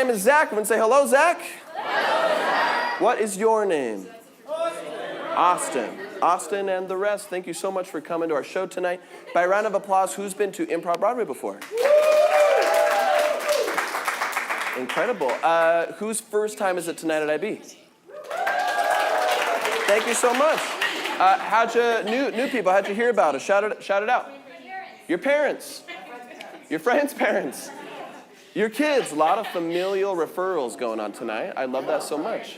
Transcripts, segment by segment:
name is Zach. Everyone say hello, Zach. Hello, Zach. What is your name? Austin. Austin and the rest, thank you so much for coming to our show tonight. By a round of applause, who's been to ImprovBroadway before? Incredible. Whose first time is it tonight at IB? Thank you so much. New people, how'd you hear about it? Shout it out. Your parents. Your friends' parents. Your kids. A lot of familial referrals going on tonight. I love that so much.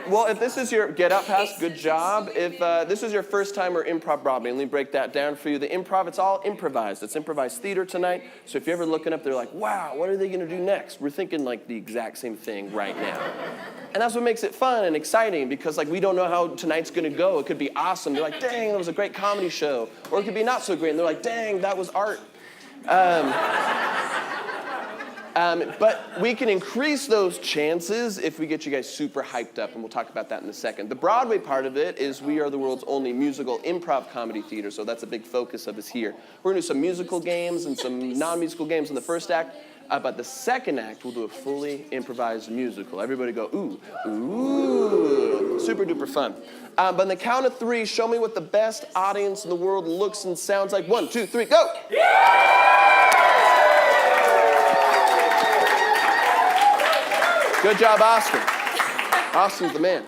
Well, if this is your get out pass, good job. If this is your first time or ImprovBroadway, let me break that down for you. The improv, it's all improvised. It's improvised theater tonight. So if you're ever looking up, they're like, wow, what are they going to do next? We're thinking like the exact same thing right now. And that's what makes it fun and exciting because like we don't know how tonight's going to go. It could be awesome. They're like, dang, that was a great comedy show. Or it could be not so great. And they're like, dang, that was art. But we can increase those chances if we get you guys super hyped up, and we'll talk about that in a second. The Broadway part of it is we are the world's only musical improv comedy theater, so that's a big focus of us here. We're going to do some musical games and some non-musical games in the first act, but the second act we'll do a fully improvised musical. Everybody go, ooh, ooh, super duper fun. But on the count of 3, show me what the best audience in the world looks and sounds like. 1, 2, 3, go! Good job, Austin. Austin's the man.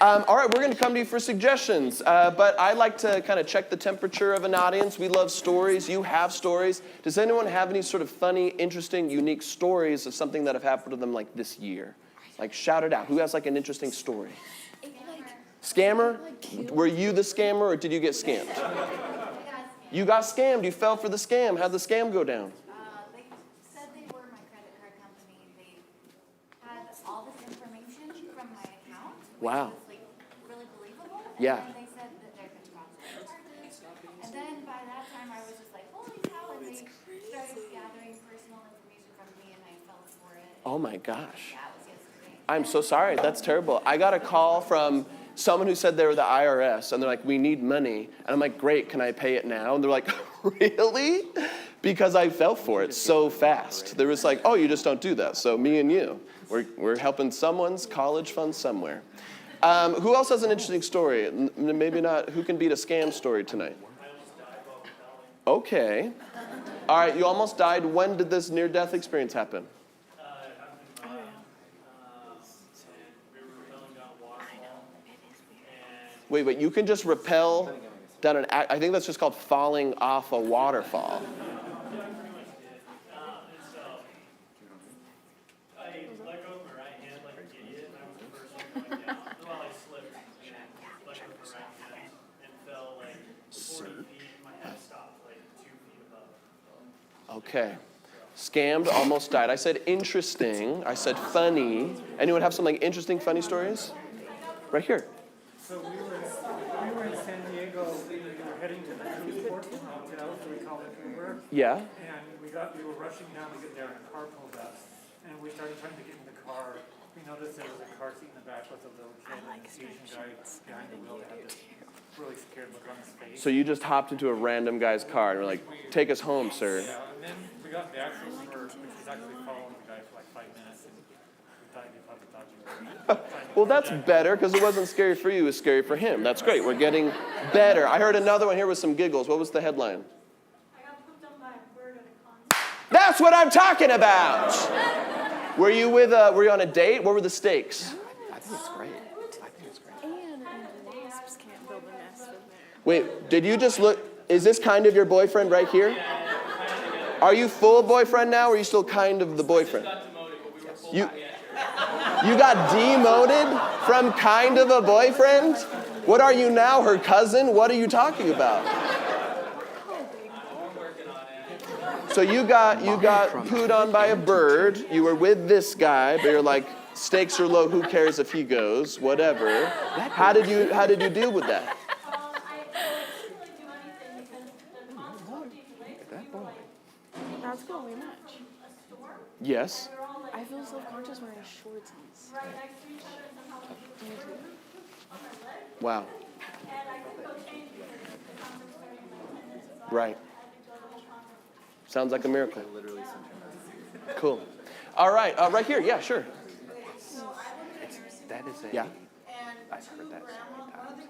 All right, we're going to come to you for suggestions, but I like to kind of check the temperature of an audience. We love stories. You have stories. Does anyone have any sort of funny, interesting, unique stories of something that have happened to them like this year? Like, shout it out. Who has like an interesting story? Scammer? Were you the scammer or did you get scammed? You got scammed. You fell for the scam. How'd the scam go down? Wow. Was, like, really believable. Yeah. And they said that their construction. And then by that time I was just like, holy cow, and they started gathering personal information from me and I fell for it. Oh my gosh. That was yesterday. I'm so sorry. That's terrible. I got a call from someone who said they were the IRS and they're like, we need money. And I'm like, great, can I pay it now? And they're like, really? Because I fell for it so fast. They was like, oh, you just don't do that. So me and you, we're helping someone's college fund somewhere. Who else has an interesting story? Maybe not. Who can beat a scam story tonight? Okay. All right, you almost died. When did this near-death experience happen? Wait, you can just rappel down an, I think that's just called falling off a waterfall. Okay. Scammed, almost died. I said interesting. I said funny. Anyone have some like interesting, funny stories? Right here. So we were in San Diego. We were heading to the cruise port from the hotel, so we called it Uber. Yeah. And we were rushing down to get there, and a car pulled up. And we started trying to get in the car. We noticed there was a car seat in the back with a little kid and an Asian guy behind the wheel that had this really scared look on his face. So you just hopped into a random guy's car and were like, take us home, sir. Yeah, and then we got back, which was actually following the guy for like 5 minutes. And we thought you probably thought you were. Well, that's better because it wasn't scary for you. It was scary for him. That's great. We're getting better. I heard another one here with some giggles. What was the headline? I got pooped on by a bird at a concert. That's what I'm talking about. Were you on a date? What were the stakes? I think it's great. I think it's great. And wasps can't build a nest in there. Wait, did you just look? Is this kind of your boyfriend right here? Are you full boyfriend now, or are you still kind of the boyfriend? You got demoted from kind of a boyfriend? What are you now, her cousin? What are you talking about? So you got pooed on by a bird. You were with this guy, but you're like, stakes are low. Who cares if he goes? Whatever. How did you deal with that? I didn't really do anything because the concert was too late. We were like, That's cool, we match. a store. Yes. We were all like I feel self-conscious wearing shorties. right next to each other and somehow we were on our legs. Wow. And I couldn't go change because the concert started in like 10 minutes. So Right. I had to go the whole concert. Sounds like a miracle. Cool. All right, right here. Yeah, sure. That is a. Yeah. I've heard that so many times. It's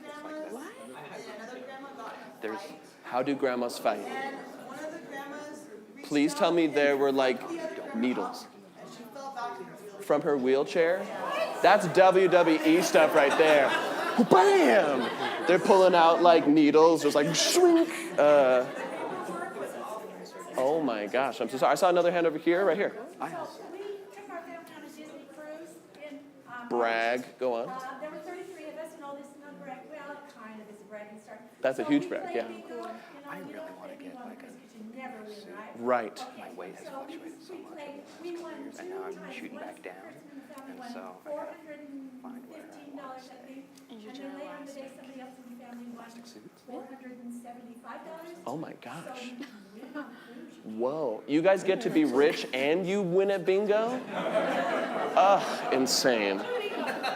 like that. What? There's. How do grandmas fight? And one of the grandmas reached Please tell me out there and were pulled like the other grandma needles up, and she fell back in her wheelchair. from her wheelchair. That's WWE stuff right there. Bam! They're pulling out like needles. There's like shrink. Oh my gosh, I'm so sorry. I saw another hand over here, right here. We took our family on a Disney cruise in Brag, go on. There were 33 of us, and all this is not brag. Well, it kind of is a bragging start. That's a So huge we brag, played yeah. bingo, you know, I you really don't wanna play get bingo on like the a- cruise 'cause you never win, right? Right. Okay, My weight has so fluctuated so much played, over we the won years, two and now I'm times. shooting Once back down, the person in the family and won so I gotta find where I $415, wanna I stay. think. And you then trying to later in the last day, it? somebody else in the family won suits? $475. Oh my So gosh. you can win on cruise. Whoa. You guys get to be rich and you win at bingo? Ugh, insane.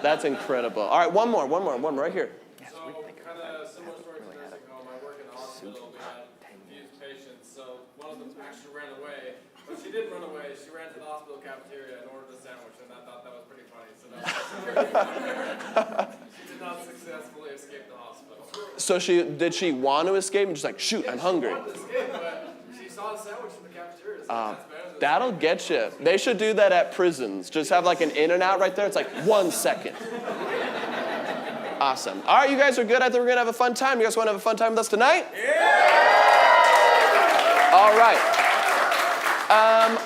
That's incredible. All right, one more, right here. Yes, So, we think kind about of it. similar story to Really had nursing home. I work in the hospital. We had confused patients. So one of them actually ran away. But she didn't run away. She ran to the hospital cafeteria and ordered a sandwich. And I thought that was pretty funny. So that was she did not successfully escape the hospital. So did she want to escape and just like, shoot, I'm hungry? She wanted to escape, but she saw a sandwich in the cafeteria. So that's better than That'll get you. They should do that at prisons. Just have like an in and out right there. It's like 1 second. Awesome. All right, you guys are good. I think we're going to have a fun time. You guys want to have a fun time with us tonight? Yeah! All right.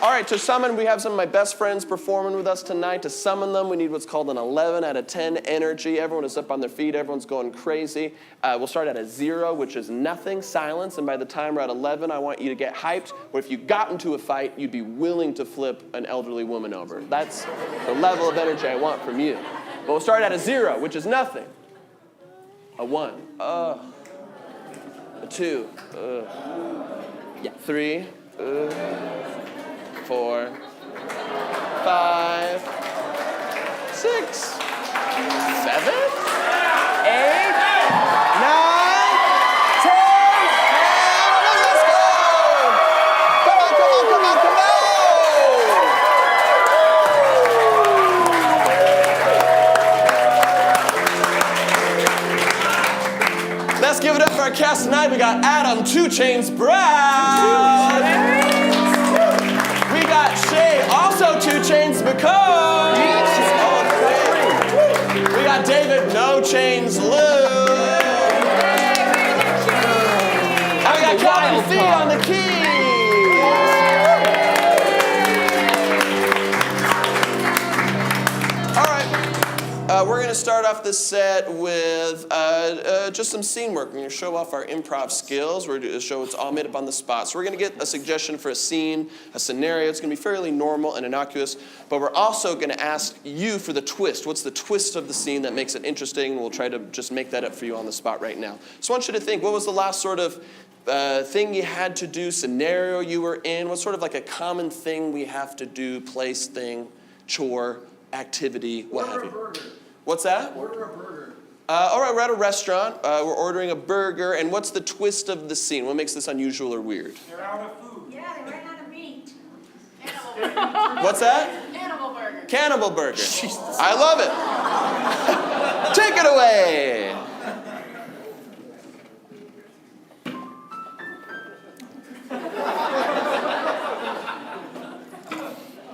All right, to summon, we have some of my best friends performing with us tonight. To summon them, we need what's called an 11 out of 10 energy. Everyone is up on their feet. Everyone's going crazy. We'll start at a 0, which is nothing, silence. And by the time we're at 11, I want you to get hyped. Or if you got into a fight, you'd be willing to flip an elderly woman over. That's the level of energy I want from you. But we'll start at a 0, which is nothing. A 1, a 2, 3, 4, 5, 6, 7, 8, 9, 10. Let's go! Come on, come on, come on, come on! Let's give it up for our cast tonight. We got Adam 2 Chainz Brown. We got Shay, also 2 Chainz McCall. Oh, great. We got David No Chains Lou. And we got Calvin Fee on the keys. All right. We're going to start off this set with just some scene work. We're going to show off our improv skills. We're going to show it's all made up on the spot. So we're going to get a suggestion for a scene, a scenario. It's going to be fairly normal and innocuous. But we're also going to ask you for the twist. What's the twist of the scene that makes it interesting? We'll try to just make that up for you on the spot right now. So I want you to think, what was the last sort of thing you had to do, scenario you were in? What's sort of like a common thing we have to do, place, thing, chore, activity, what have you? What's that? Order a burger. All right, we're at a restaurant. We're ordering a burger. And what's the twist of the scene? What makes this unusual or weird? They're out of food. Yeah, they ran out of meat. What's that? Animal burger. Cannibal burger. I love it. Take it away.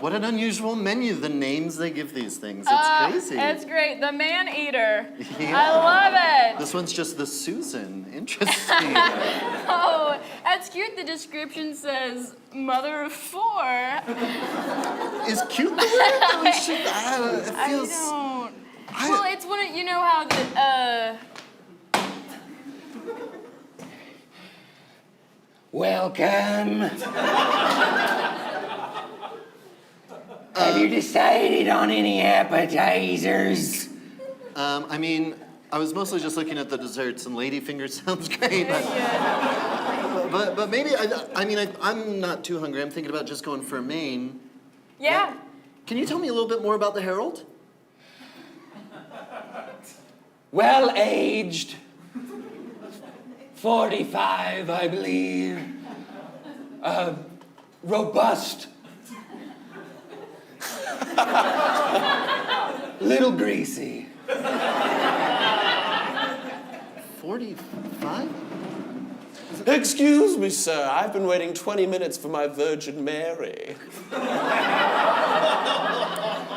What an unusual menu, the names they give these things. It's crazy. It's great. The Man Eater. Yeah. I love it. This one's just the Susan. Interesting. Oh, that's cute. The description says mother of 4. Is cute the word? It I feels... don't. Well, it's one of, you know how the, Welcome. Have you decided on any appetizers? I mean, I was mostly just looking at the desserts, and ladyfinger sounds great, but maybe, I'm not too hungry. I'm thinking about just going for a main. yeah. Can you tell me a little bit more about the Herald? Well aged. 45, I believe. Robust. Little greasy. 45? Excuse me, sir. I've been waiting 20 minutes for my Virgin Mary.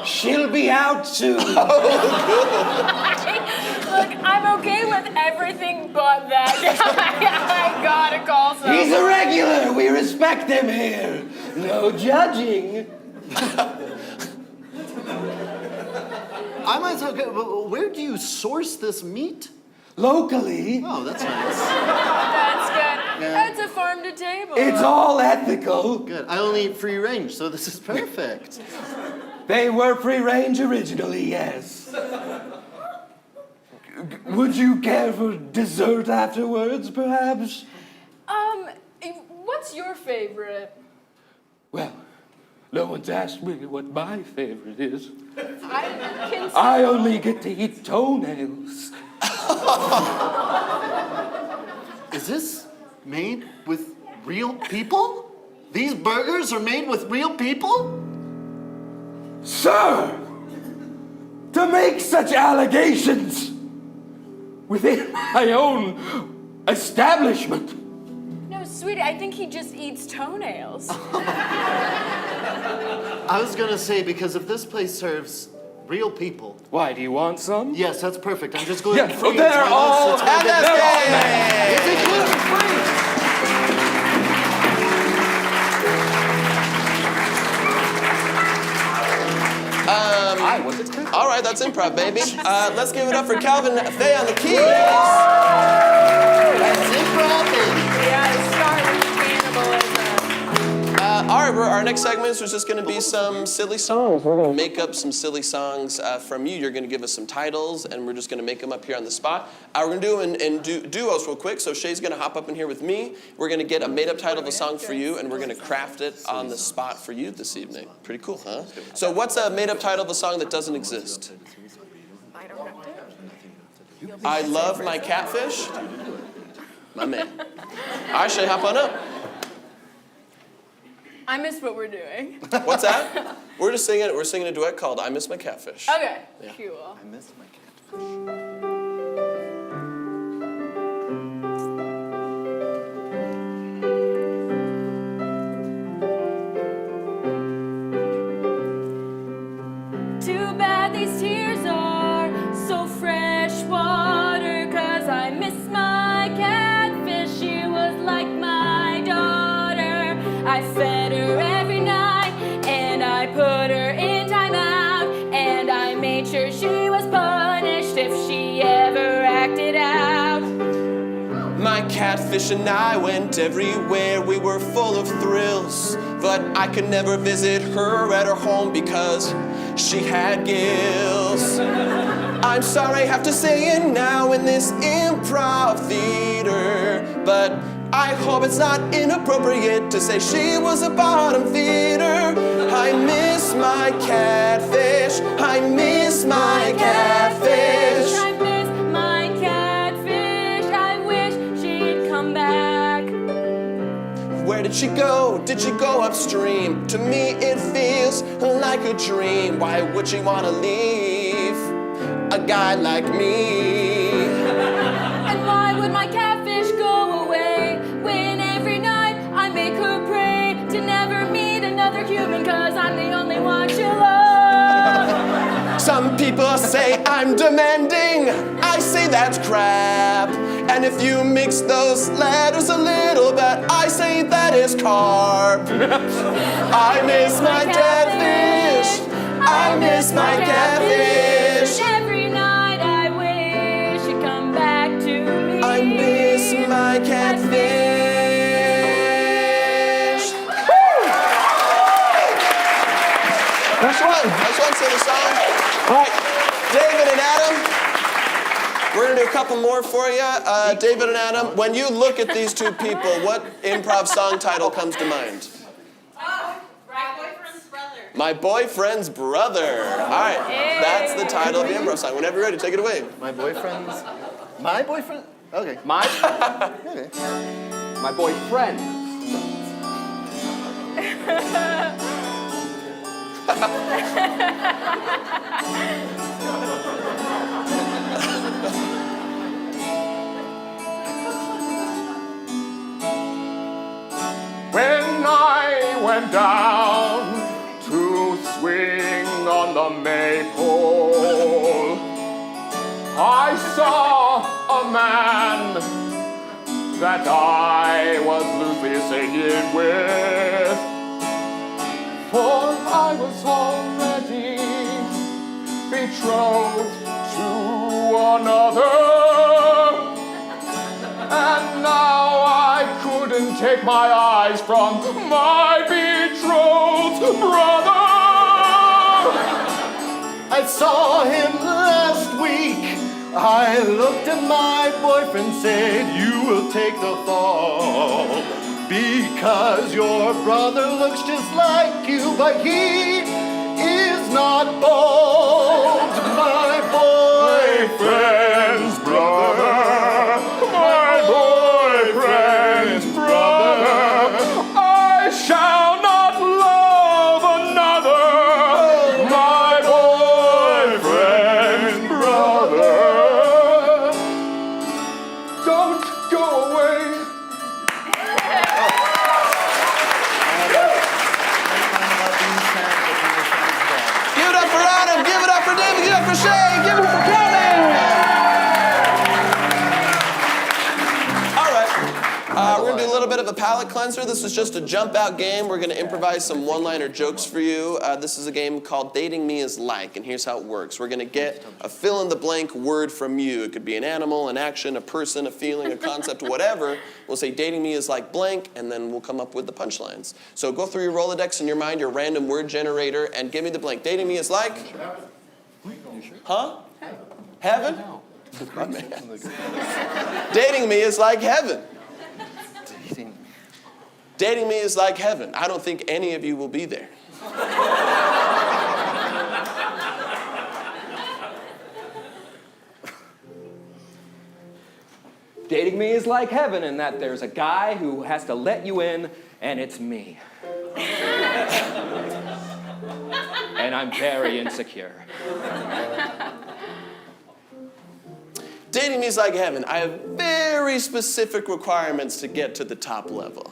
She'll be out soon. Look, I'm okay with everything but that. I gotta call someone. He's a regular. We respect him here. No judging. I might say, okay, where do you source this meat? Locally, Oh, that's nice. That's good. Yeah. It's a farm to table. it's all ethical. Good. I only eat free range, so this is perfect. They were free range originally, yes. Would you care for dessert afterwards, perhaps? What's your favorite? Well, no one's asked me what my favorite is. I can see. I only get to eat toenails. Is this made with real people? These burgers are made with real people? Sir! To make such allegations within my own establishment. No, sweetie, I think he just eats toenails. I was gonna say, because if this place serves real people. Why, do you want some? Yes, that's perfect. I'm just going Yeah, free. they're It's my all- list. It's gonna be- they're all Is it gluten-free? All right, that's improv, baby. Let's give it up for Calvin Faye on the keys. That's improv, baby. Yeah, start with cannibalism. All right, our next segment is just going to be some silly songs. We're going to make up some silly songs from you. You're going to give us some titles, and we're just going to make them up here on the spot. We're going to do them in duos real quick. So Shay's going to hop up in here with me. We're going to get a made-up title of a song for you, and we're going to craft it on the spot for you this evening. Pretty cool, huh? So what's a made-up title of a song that doesn't exist? I don't have to. I love my catfish. My man. All right, Shay, hop on up. I missed what we're doing. What's that? We're singing a duet called I Miss My Catfish. Okay, cool. I missed my catfish. Too bad these tears are so fresh water, 'cause I miss my catfish. She was like my daughter. I fed her every night, and I put her in timeout, and I made sure she was punished if she ever acted out. My catfish and I went everywhere, we were full of thrills, but I could never visit her at her home because she had gills. I'm sorry I have to say it now in this improv theater, but I hope it's not inappropriate to say she was a bottom feeder. I miss my catfish, I miss my catfish. I miss my catfish. I wish she'd come back. Where did she go? Did she go upstream? To me it feels like a dream. Why would she wanna leave a guy like me? And why would my catfish go away when every night I make her pray to never meet another human, 'cause I'm the only one she loves? Some people say I'm demanding. I say that's crap. And if you mix those letters a little bit, I say that is carb. I miss my catfish. I miss my catfish. Every night I wish you'd come back to me. I miss my catfish. Nice one. Nice one, sing a song. All right, David and Adam. We're gonna do a couple more for you. David and Adam, when you look at these two people, what improv song title comes to mind? My boyfriend's brother. My boyfriend's brother. All right, that's the title of the improv song. Whenever you're ready, take it away. My boyfriend? Okay. My Okay. boyfriend. When I went down to swing on the maypole, I saw a man that I was loosely singing with, for I was already betrothed to another, and now I couldn't take my eyes from my betrothed brother. I saw him last week. I looked at my boyfriend, said, you will take the fall, because your brother looks just like you, but he is not bald. My boyfriend's brother, my boyfriend's brother, I shall not love another. My boyfriend's brother. Don't go away. Give it up for Adam, give it up for David, give it up for Shay, give it up for coming! All right, we're gonna do a little bit of a palate cleanser. This is just a jump out game. We're gonna improvise some one-liner jokes for you. This is a game called Dating Me Is Like, and here's how it works. We're gonna get a fill-in-the-blank word from you. It could be an animal, an action, a person, a feeling, a concept, whatever. We'll say dating me is like blank, and then we'll come up with the punchlines. So go through your Rolodex in your mind, your random word generator, and give me the blank. Dating me is like? Huh? Heaven? My man. Dating me is like heaven. Dating me is like heaven. I don't think any of you will be there. Dating me is like heaven in that there's a guy who has to let you in, and it's me. And I'm very insecure. Dating me is like heaven. I have very specific requirements to get to the top level.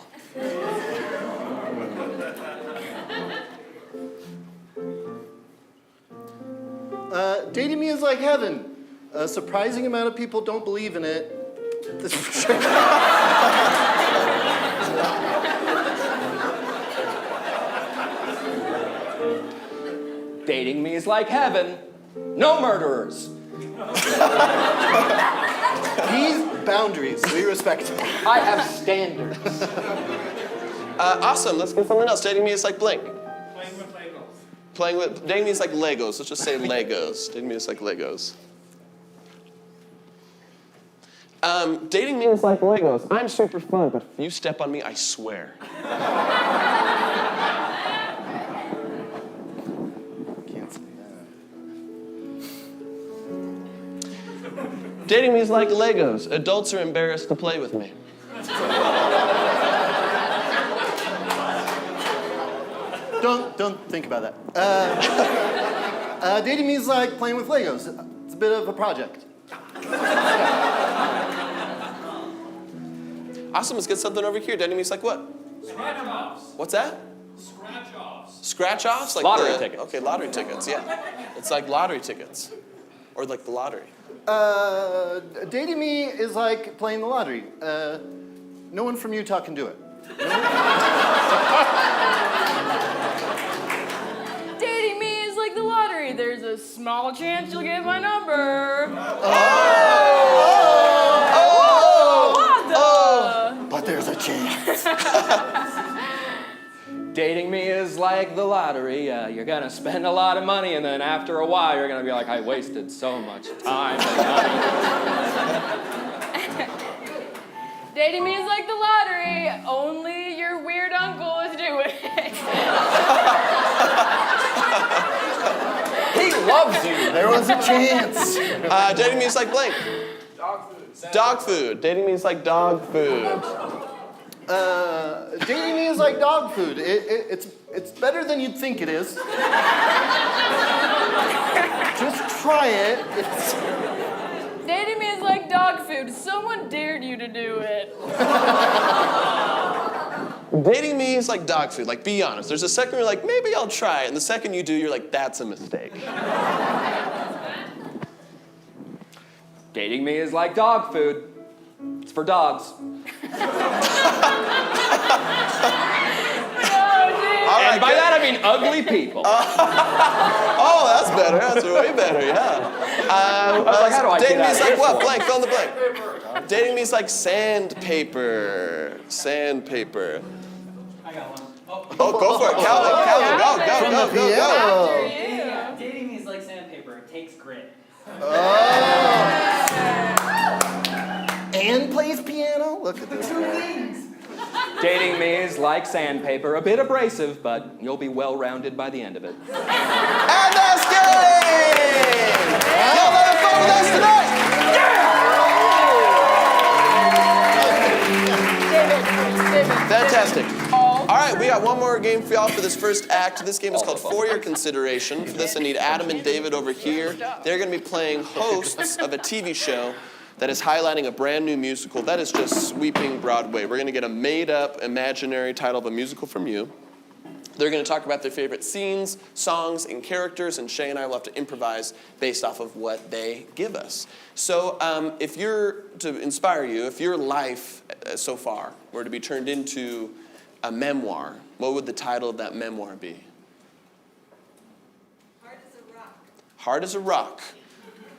Dating me is like heaven. A surprising amount of people don't believe in it. This is for sure. Dating me is like heaven. No murderers. These boundaries, we respect. I have standards. Awesome, let's get something else. Dating me is like blank. Playing with Legos. Dating me is like Legos. Let's just say Legos. Dating me is like Legos. Dating me is like Legos. I'm super fun, but if you step on me, I swear. Can't say that. Dating me is like Legos. Adults are embarrassed to play with me. Don't think about that. Dating me is like playing with Legos. It's a bit of a project. Awesome, let's get something over here. Dating me is like what? Scratch-offs. What's that? Scratch-offs. Scratch-offs? Like Lottery tickets. Okay, lottery tickets, yeah. It's like lottery tickets. Or like the lottery. Dating me is like playing the lottery. No one from Utah can do it. Dating me is like the lottery. There's a small chance you'll get my number. But there's a chance. Dating me is like the lottery. You're gonna spend a lot of money, and then after a while, you're gonna be like, I wasted so much time and money. Dating me is like the lottery. Only your weird uncle is doing it. He loves you. There was a chance. Dating me is like blank. Dog food. Dog food. Dating me is like dog food. Dating me is like dog food. It's better than you'd think it is. Just try it. Dating me is like dog food. Someone dared you to do it. Dating me is like dog food. Like, be honest. There's a second you're like, maybe I'll try it. And the second you do, you're like, that's a mistake. Dating me is like dog food. It's for dogs. And by that I mean ugly people. Oh, that's better. That's way better, yeah. I was like, how do I dating get me out is of like this what? one? Blank, fill in the blank. Dating me is like sandpaper. Sandpaper. I got one. Oh, go for it. Calvin, go. Dating me is like sandpaper. It takes grit. And plays piano. Look at this. Dating me is like sandpaper, a bit abrasive, but you'll be well-rounded by the end of it. And that's game! Y'all having fun with us tonight? David. Fantastic. All right, we got one more game for y'all for this first act. This game is called For Your Consideration. For this, I need Adam and David over here. They're going to be playing hosts of a TV show that is highlighting a brand new musical that is just sweeping Broadway. We're going to get a made-up, imaginary title of a musical from you. They're going to talk about their favorite scenes, songs, and characters, and Shay and I will have to improvise based off of what they give us. So if you're, to inspire you, if your life so far were to be turned into a memoir, what would the title of that memoir be? Hard as a rock. Hard as a rock.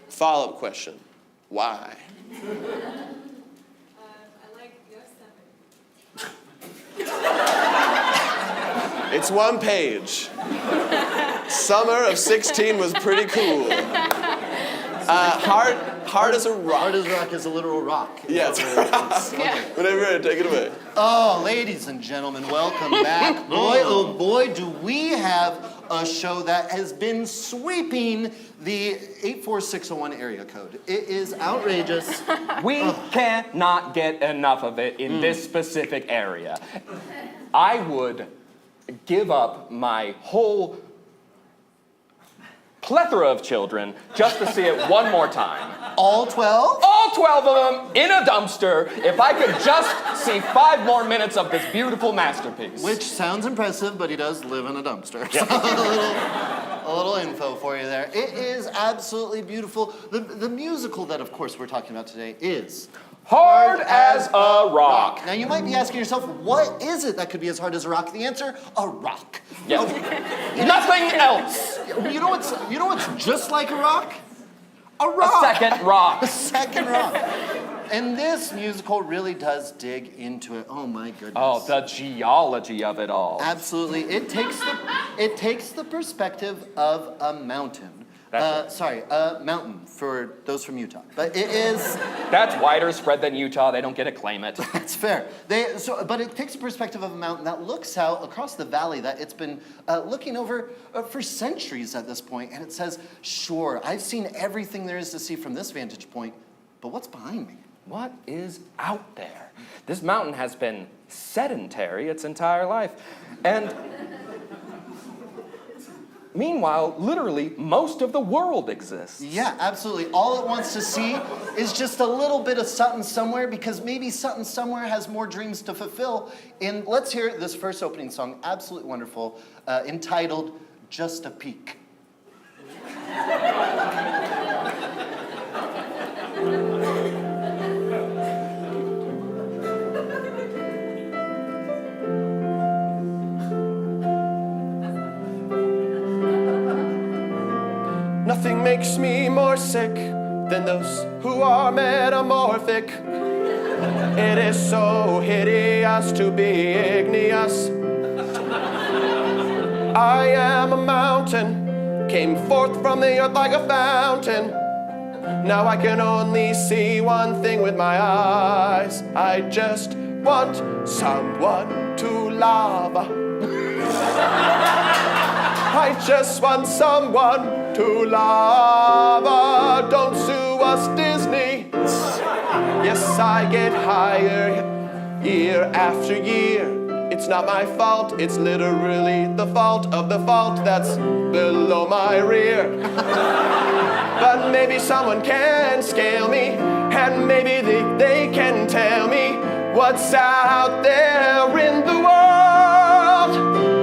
Follow-up question. Why? I like Yosemite. It's one page. Summer of 16 was pretty cool. Hard as a rock. Hard as a rock is a literal rock. Yeah, it's Whatever, take it away. Oh, ladies and gentlemen, welcome back. Boy, oh boy, do we have a show that has been sweeping the 84601 area code. It is outrageous. We cannot get enough of it in this specific area. I would give up my whole plethora of children just to see it one more time. All 12? All 12 of them in a dumpster if I could just see 5 more minutes of this beautiful masterpiece. Which sounds impressive, but he does live in a dumpster. Yeah. A little info for you there. It is absolutely beautiful. The musical that, of course, we're talking about today is Hard as a rock. Now, you might be asking yourself, what is it that could be as hard as a rock? The answer, a rock. Yeah. Nothing else. You know what's just like a rock? A rock. A second rock. A second rock. And this musical really does dig into it. Oh my goodness. Oh, the geology of it all. Absolutely. It takes the perspective of a mountain. A mountain for those from Utah. But it is... That's wider spread than Utah. They don't get to claim it. That's fair. But it takes the perspective of a mountain that looks out across the valley that it's been looking over for centuries at this point. And it says, sure, I've seen everything there is to see from this vantage point, but what's behind me? What is out there? This mountain has been sedentary its entire life. And meanwhile, literally, most of the world exists. Yeah, absolutely. All it wants to see is just a little bit of something somewhere, because maybe something somewhere has more dreams to fulfill. And let's hear this first opening song, absolutely wonderful, entitled Just a Peek. Nothing makes me more sick than those who are metamorphic. It is so hideous to be igneous. I am a mountain, came forth from the earth like a fountain. Now I can only see one thing with my eyes. I just want someone to love. I just want someone to love. Don't sue us, Disney. Yes, I get higher year after year. It's not my fault, it's literally the fault of the fault that's below my rear. But maybe someone can scale me, and maybe they can tell me what's out there in the world.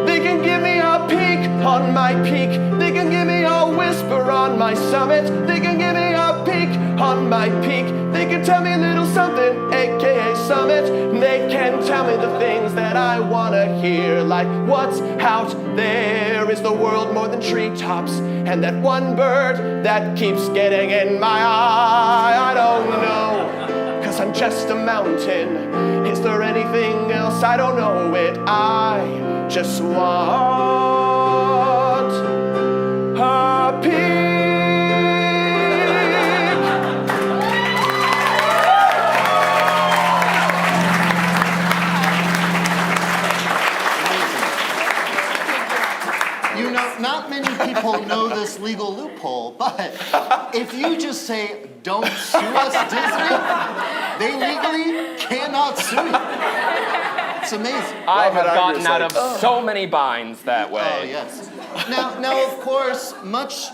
They can give me a peek on my peak. They can give me a whisper on my summit. They can give me a peek on my peak. They can tell me a little something, aka summit. They can tell me the things that I wanna hear, like what's out there. Is the world more than treetops and that one bird that keeps getting in my eye? I don't know, 'cause I'm just a mountain. Is there anything else? I don't know it. I just want a peek. You know, not many people know this legal loophole, but if you just say, "Don't sue us, Disney," they legally cannot sue you. It's amazing. I have gotten out of so many binds that way. Oh, yes. Now, of course, much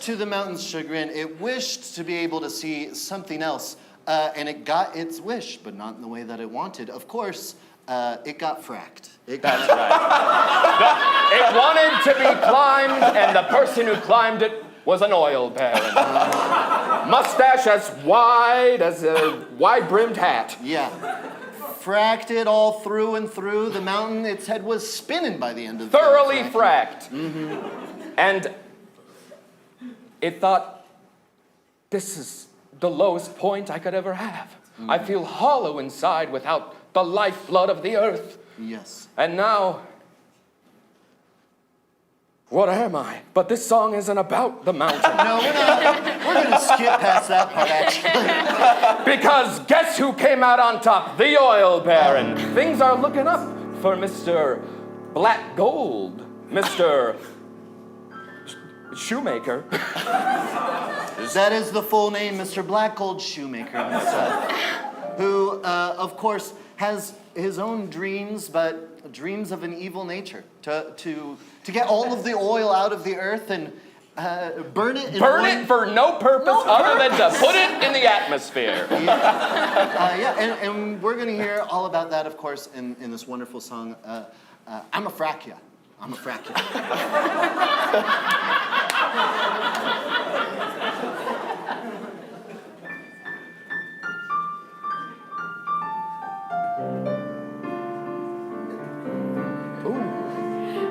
to the mountain's chagrin, it wished to be able to see something else, and it got its wish, but not in the way that it wanted. Of course, it got fracked. That's right. It wanted to be climbed, and the person who climbed it was an oil baron. Mustache as wide as a wide-brimmed hat. Yeah. Fracked it all through and through. The mountain, its head was spinning by the end of the Thoroughly fracked. Mm-hmm. And it thought, this is the lowest point I could ever have. Mm. I feel hollow inside without the lifeblood of the earth. Yes. And now, what am I? But this song isn't about the mountain. No, we're not. We're going to skip past that part, actually. Because guess who came out on top? The oil baron. Things are looking up for Mr. Black Gold, Mr. Shoemaker. That is the full name, Mr. Black Gold Shoemaker, who, of course, has his own dreams, but dreams of an evil nature. To get all of the oil out of the earth and burn it. Burn it for no purpose other than to put it in the atmosphere. And we're going to hear all about that, of course, in this wonderful song, I'm a frack ya. I'm a frack ya.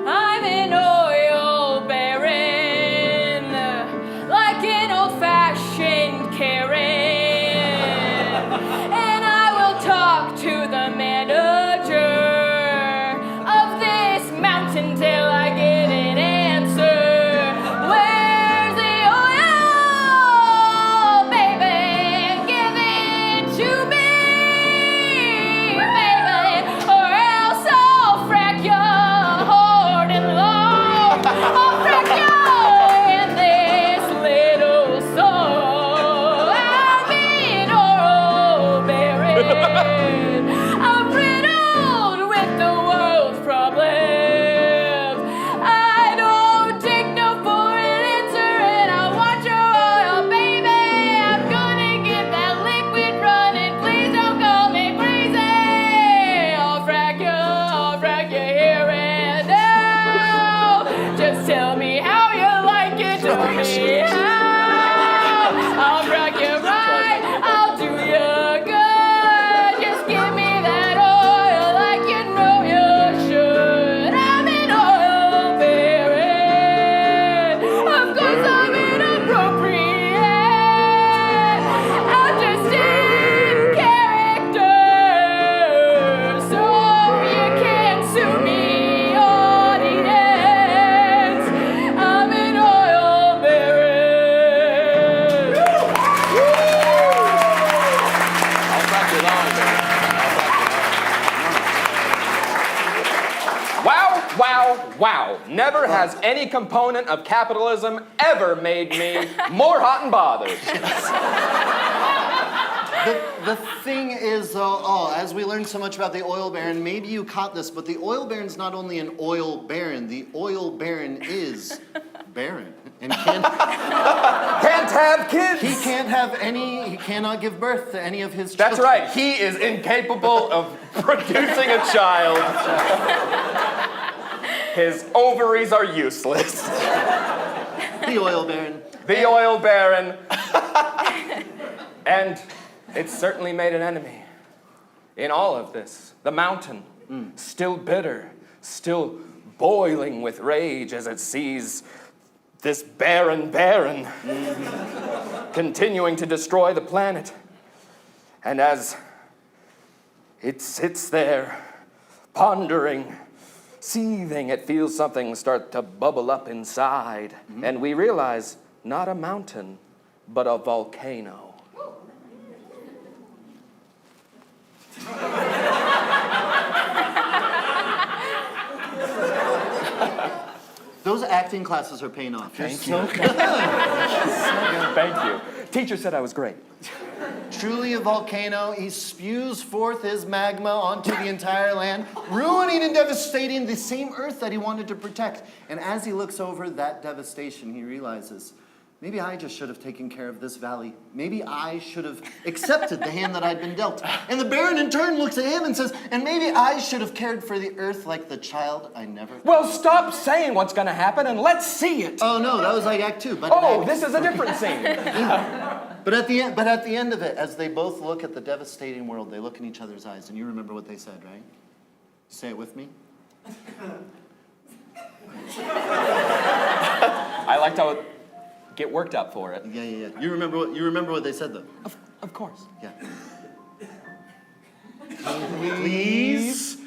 I'm an oil baron, like an old-fashioned Karen, and I will talk to the manager of this mountain till I get an answer. Where's the oil, baby? Give it to me, baby, or else I'll frack you. I'll frack you in this little soul. I'm an oil baron. I'm riddled with the world's problems. I don't take no for an answer, and I want your oil, baby. I'm gonna get that liquid running. Please don't call me crazy. I'll frack you here and now. Just tell me how you like it, tell me how. I'll frack you right, I'll do you good. Just give me that oil like you know you should. I'm an oil baron. Of course I'm inappropriate. I'm just in character, so you can't sue me, audience. I'm an oil baron. I'll frack it on, baby. Wow, wow, wow. Never has any component of capitalism ever made me more hot and bothered. The thing is, though, as we learned so much about the oil baron, maybe you caught this, but the oil baron's not only an oil baron, the oil baron is barren and can't have kids. He cannot give birth to any of his That's children. right. He is incapable of producing a child. His ovaries are useless. The oil baron. The oil baron. And it certainly made an enemy in all of this. The mountain, still bitter, still boiling with rage as it sees this barren continuing to destroy the planet. And as it sits there, pondering, seething, it feels something start to bubble up inside. And we realize, not a mountain, but a volcano. Those acting classes are paying off. Thank you. Thank you. Teacher said I was great. Truly a volcano, he spews forth his magma onto the entire land, ruining and devastating the same earth that he wanted to protect. And as he looks over that devastation, he realizes, maybe I just should have taken care of this valley. Maybe I should have accepted the hand that I'd been dealt. And the Baron in turn looks at him and says, and maybe I should have cared for the earth like the child I never... Well, stop saying what's going to happen and let's see it. Oh, no, that was like Act 2. But this is a different scene. But at the end of it, as they both look at the devastating world, they look in each other's eyes, and you remember what they said, right? Say it with me. I liked how it get worked up for it. Yeah. You remember what they said, though? Of course. Yeah. Please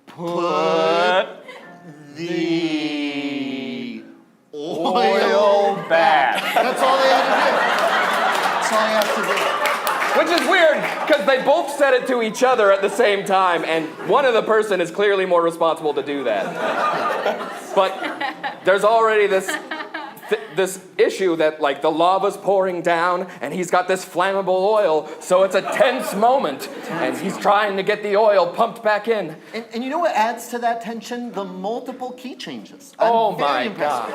put the oil back. That's all they had to do. That's all you have to do. Which is weird, because they both said it to each other at the same time, and one of the person is clearly more responsible to do that. But there's already this issue that, like, the lava's pouring down, and he's got this flammable oil, so it's a tense moment, and he's trying to get the oil pumped back in. And you know what adds to that tension? The multiple key changes. Oh my gosh.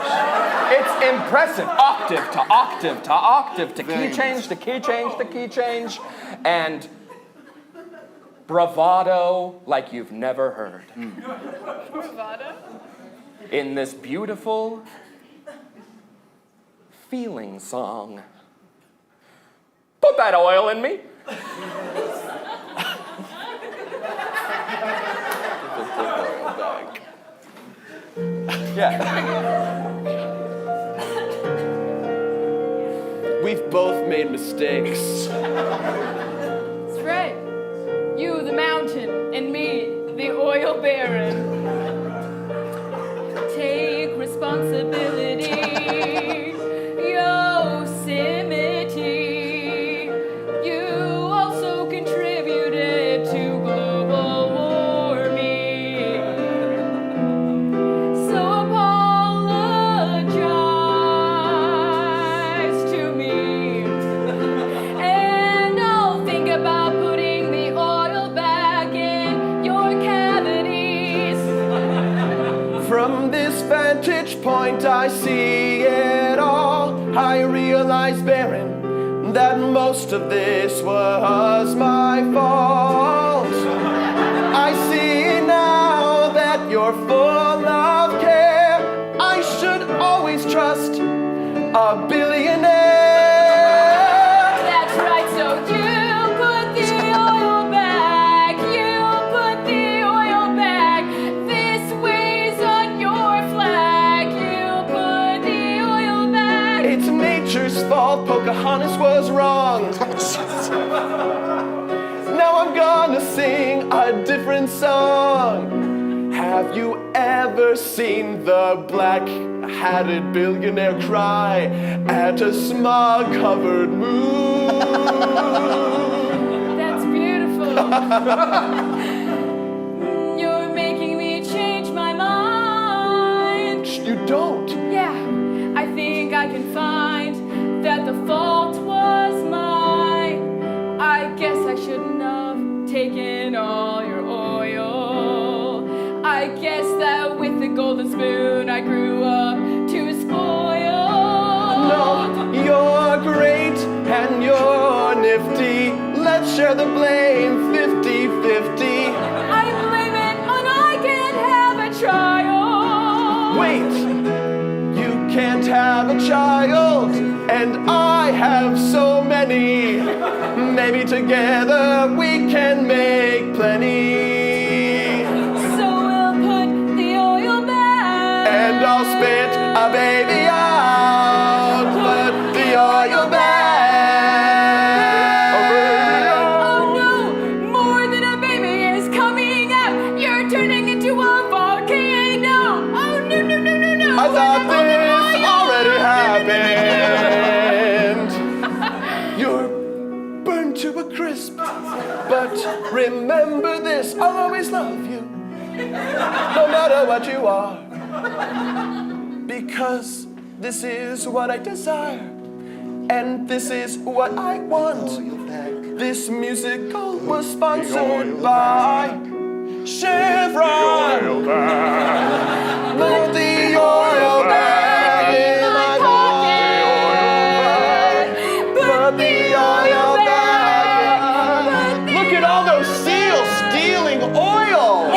It's impressive. Octave to octave to octave to key change to key change to key change, and bravado like you've never heard. Bravado? In this beautiful feeling song. Put that oil in me. Yeah. We've both made mistakes. That's right. You, the mountain, and me, the oil baron. Take responsibility. Yosemite. You also contributed to global warming. So apologize to me. And I'll think about putting the oil back in your cavities. From this vantage point, I see it all. I realize, Baron, that most of this was my fault. I see now that you're full of care. I should always trust a billionaire. That's right, so you put the oil back. You put the oil back. This weighs on your flag. You put the oil back. It's nature's fault, Pocahontas was wrong. Now I'm gonna sing a different song. Have you ever seen the black-hatted billionaire cry at a smog-covered moon? That's beautiful. You're making me change my mind. You don't. Yeah, I think I can find that the fault was mine. I I guess that with the golden spoon I grew up too spoiled. No, you're great and you're nifty. Let's share the blame 50-50. I blame it on I can't have a child. Wait, you can't have a child, and I have so many. Maybe together we can make plenty. So we'll put the oil back, And I'll spit a baby out. Put the oil back. oh no, more than a baby is coming out. You're turning into a volcano. Oh no, no, no, no, no. I thought this already happened. You're burned to a crisp. But remember this, I'll always love you, no matter what you are. Because this is what I desire, and this is what I want. This musical was sponsored by Chevron. Put the oil back in my pocket. Put the oil back. Look at all those seals stealing oil.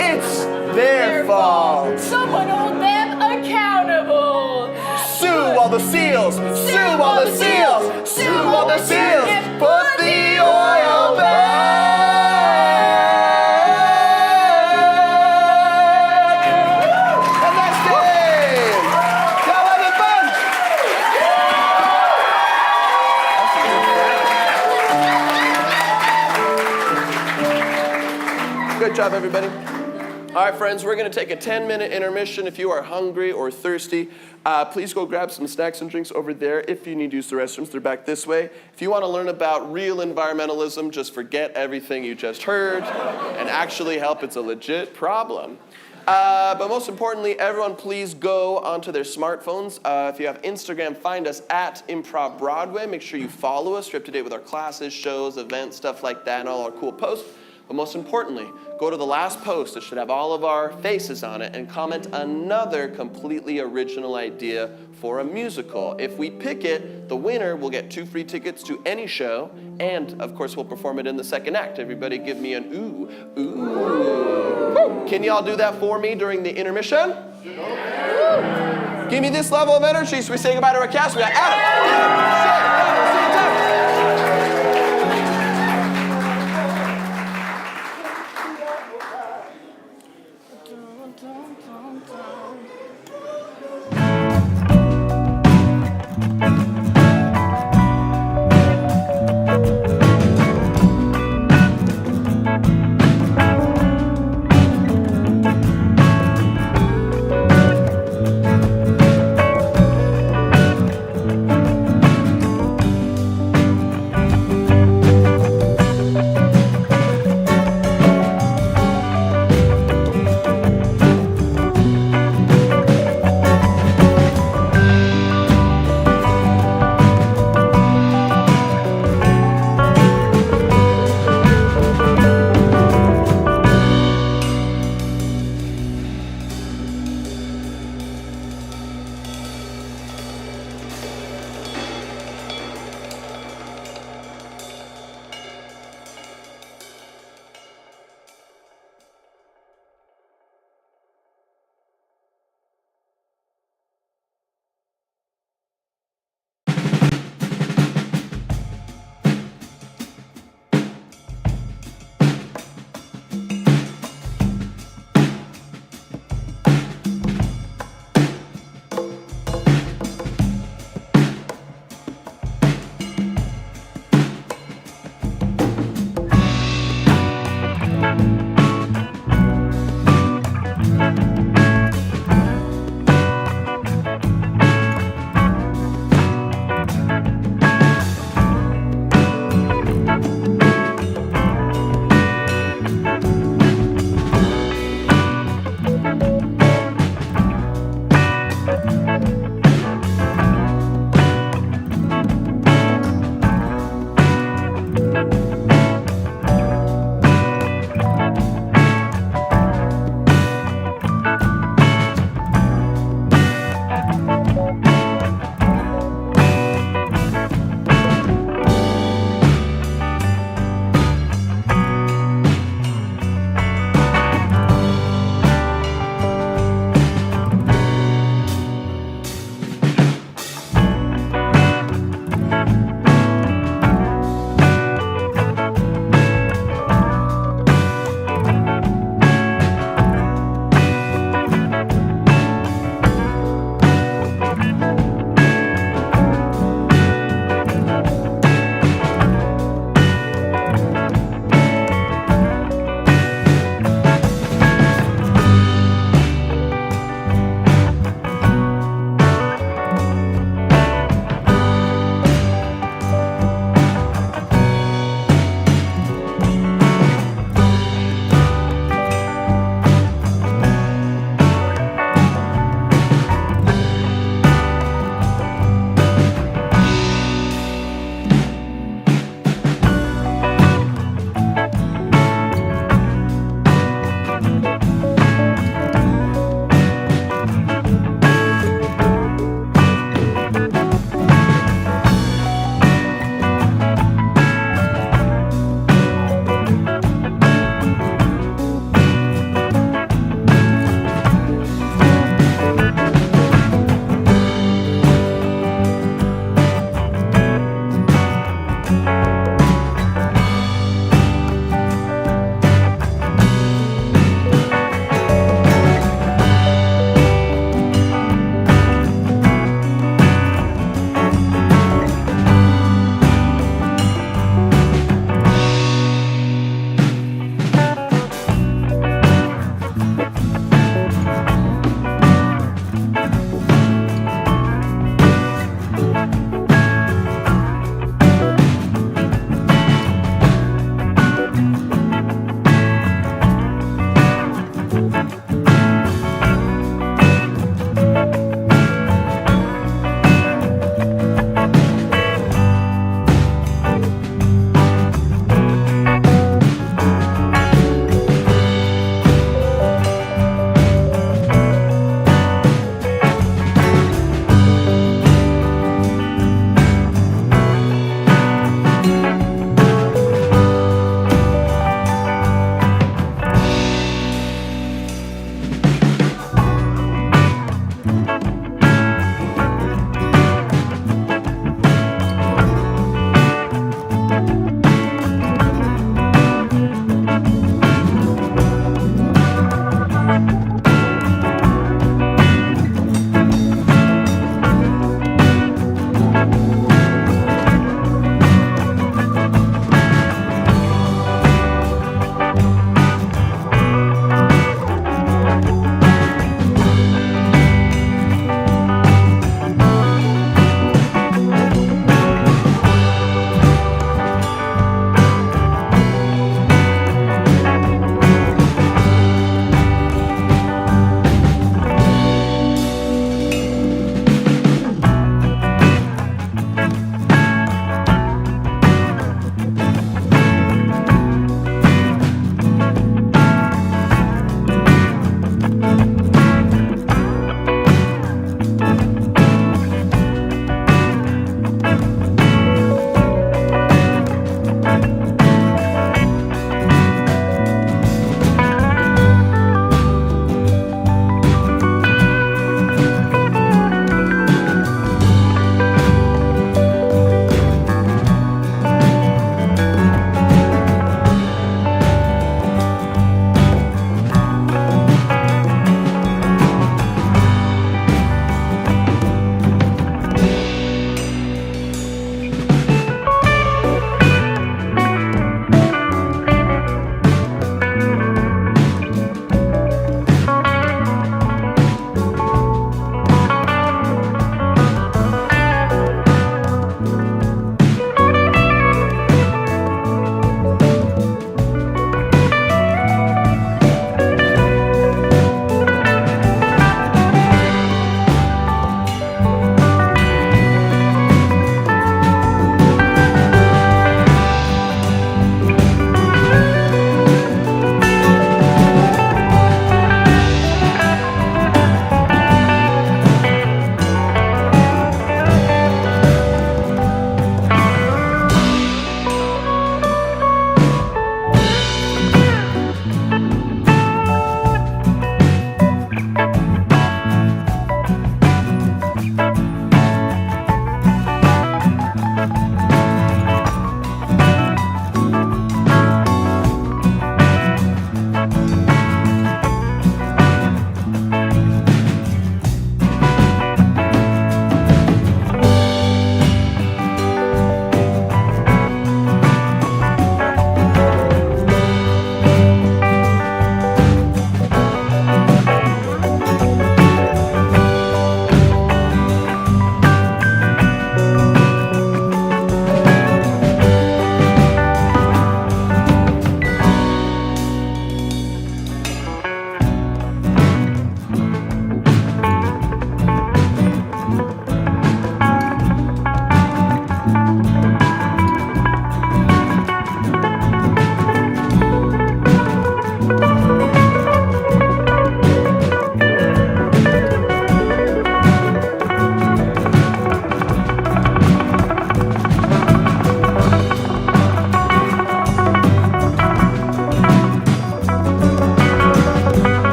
It's their fault. Someone hold them accountable. Sue all the seals. Sue all the seals. Sue all the seals. Put the oil back. And that's game. Y'all having fun? Good job, everybody. All right, friends, we're going to take a 10-minute intermission. If you are hungry or thirsty, please go grab some snacks and drinks over there. If you need to use the restrooms, they're back this way. If you want to learn about real environmentalism, just forget everything you just heard and actually help. It's a legit problem. But most importantly, everyone please go onto their smartphones. If you have Instagram, find us at ImprovBroadway. Make sure you follow us. You're up to date with our classes, shows, events, stuff like that, and all our cool posts. But most importantly, go to the last post. It should have all of our faces on it, and comment another completely original idea for a musical. If we pick it, the winner will get 2 free tickets to any show, and of course we'll perform it in the second act. Everybody give me an ooh, ooh. Can y'all do that for me during the intermission? Give me this level of energy so we say goodbye to our cast. We got Adam,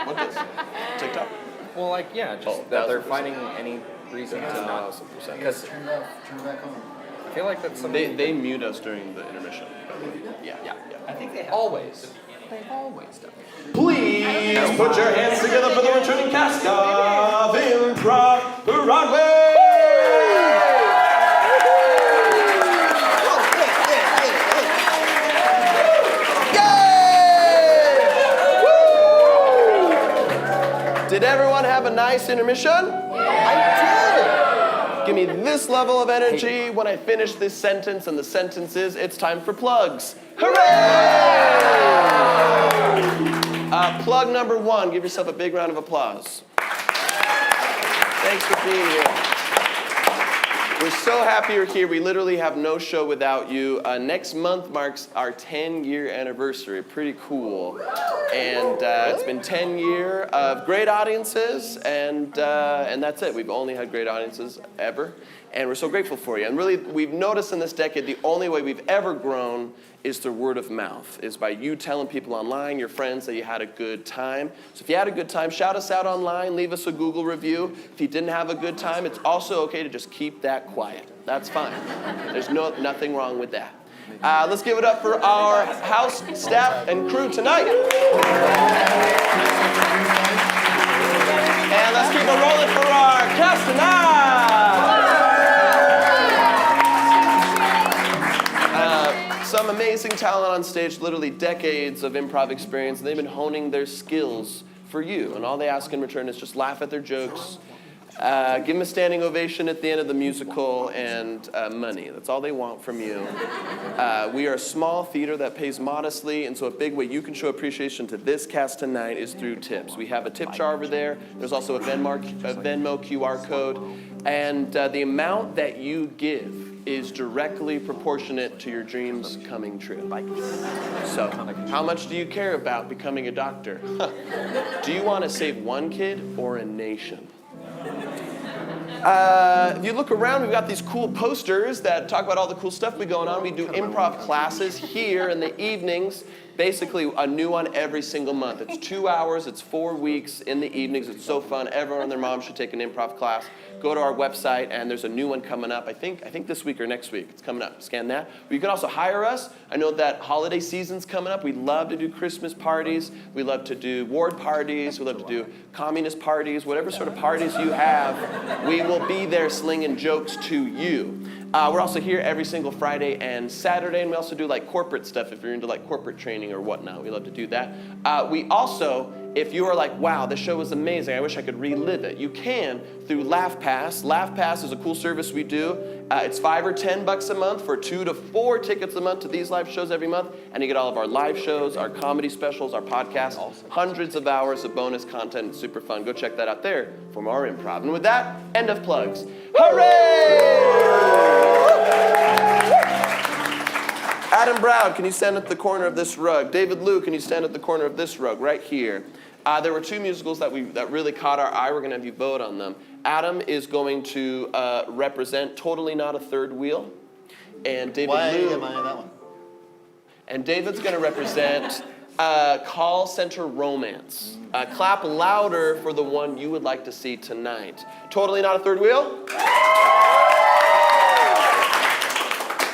What is? TikTok? Well, like, yeah, just that they're finding any reason to not. Because Turn it back on. I feel like that's something. They mute us during the intermission. Yeah. I think they have. Always. They've always done it. Please put your hands together for the returning cast of Improv Broadway! Did everyone have a nice intermission? I did. Give me this level of energy when I finish this sentence, and the sentence is, it's time for plugs. Hooray! Plug number 1, give yourself a big round of applause. Thanks for being here. We're so happy you're here. We literally have no show without you. Next month marks our 10-year anniversary. Pretty cool. And it's been 10 years of great audiences, and that's it. We've only had great audiences ever, and we're so grateful for you. And really, we've noticed in this decade, the only way we've ever grown is through word of mouth, is by you telling people online, your friends, that you had a good time. So if you had a good time, shout us out online, leave us a Google review. If you didn't have a good time, it's also okay to just keep that quiet. That's fine. There's nothing wrong with that. Let's give it up for our house, staff, and crew tonight. And let's keep it rolling for our cast tonight. Some amazing talent on stage, literally decades of improv experience. They've been honing their skills for you, and all they ask in return is just laugh at their jokes, give them a standing ovation at the end of the musical, and money. That's all they want from you. We are a small theater that pays modestly, and so a big way you can show appreciation to this cast tonight is through tips. We have a tip jar over there. There's also a Venmo QR code, and the amount that you give is directly proportionate to your dreams coming true. So, how much do you care about becoming a doctor? Do you want to save one kid or a nation? If you look around, we've got these cool posters that talk about all the cool stuff we going on. We do improv classes here in the evenings. Basically, a new one every single month. It's 2 hours, it's 4 weeks in the evenings. It's so fun. Everyone and their mom should take an improv class. Go to our website, and there's a new one coming up. I think this week or next week. It's coming up. Scan that. But you can also hire us. I know that holiday season's coming up. We love to do Christmas parties. We love to do ward parties. We love to do communist parties. Whatever sort of parties you have, we will be there slinging jokes to you. We're also here every single Friday and Saturday, and we also do like corporate stuff if you're into like corporate training or whatnot. We love to do that. We also, if you are like, wow, this show was amazing, I wish I could relive it, you can through LaughPass. LaughPass is a cool service we do. It's $5 or $10 a month for 2 to 4 tickets a month to these live shows every month, and you get all of our live shows, our comedy specials, our podcasts, hundreds of hours of bonus content. It's super fun. Go check that out there for more improv. And with that, end of plugs. Hooray! Adam Brown, can you stand at the corner of this rug? David Liu, can you stand at the corner of this rug right here? There were 2 musicals that really caught our eye. We're going to have you vote on them. Adam is going to represent Totally Not a Third Wheel. And David Liu, am I that one? And David's going to represent Call Center Romance. Clap louder for the one you would like to see tonight. Totally Not a Third Wheel?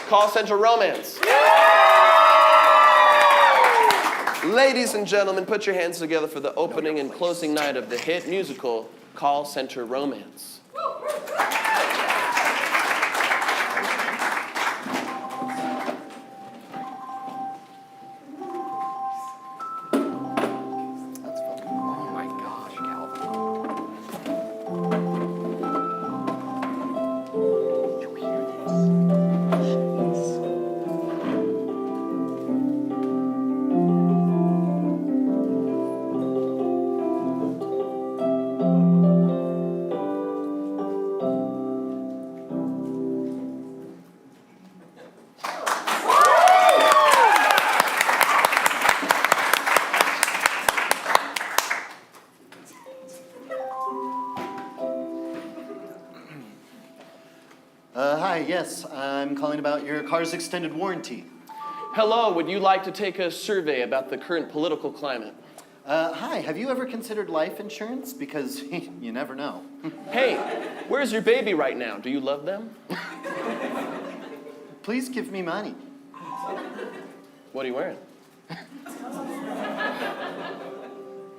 Call Center Romance. Ladies and gentlemen, put your hands together for the opening and closing night of the hit musical, Call Center Romance. Oh my gosh, Calvin. You hear this? Hi, yes, I'm calling about your car's extended warranty. Hello, would you like to take a survey about the current political climate? Hi, have you ever considered life insurance? Because you never know. Hey, where's your baby right now? Do you love them? Please give me money. What are you wearing?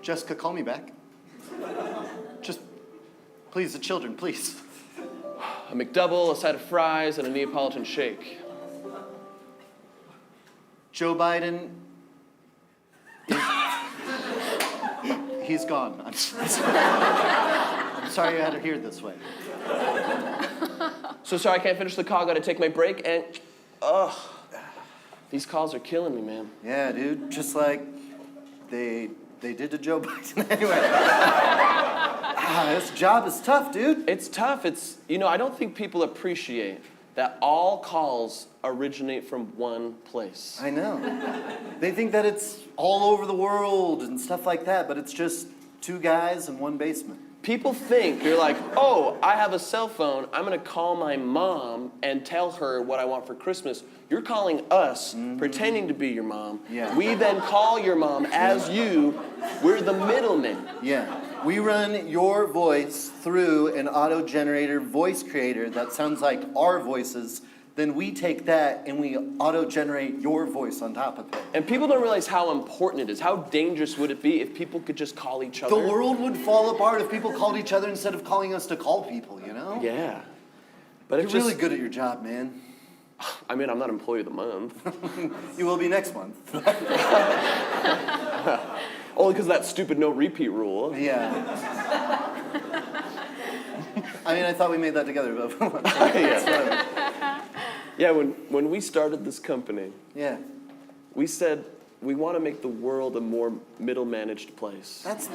Jessica, call me back. Just, please, the children, please. A McDouble, a side of fries, and a Neapolitan shake. Joe Biden, he's gone. I'm sorry you had to hear it this way. So sorry I can't finish the call. Gotta take my break and, these calls are killing me, man. Yeah, dude, just like they did to Joe Biden anyway. This job is tough, dude. It's tough. It's, I don't think people appreciate that all calls originate from one place. I know. They think that it's all over the world and stuff like that, but it's just two guys in one basement. People think, you're like, oh, I have a cell phone. I'm going to call my mom and tell her what I want for Christmas. You're calling us, pretending to be your mom. Yeah. We then call your mom as you. We're the middlemen. Yeah. We run your voice through an auto-generator voice creator that sounds like our voices. Then we take that and we auto-generate your voice on top of it. And people don't realize how important it is. How dangerous would it be if people could just call each other? The world would fall apart if people called each other instead of calling us to call people, you know? Yeah. But You're really good at your job, man. I mean, I'm not employee of the month. You will be next month. Only because of that stupid no repeat rule. Yeah. I mean, I thought we made that together, but Yeah, when we started this company, yeah, we said we want to make the world a more middle-managed place. That's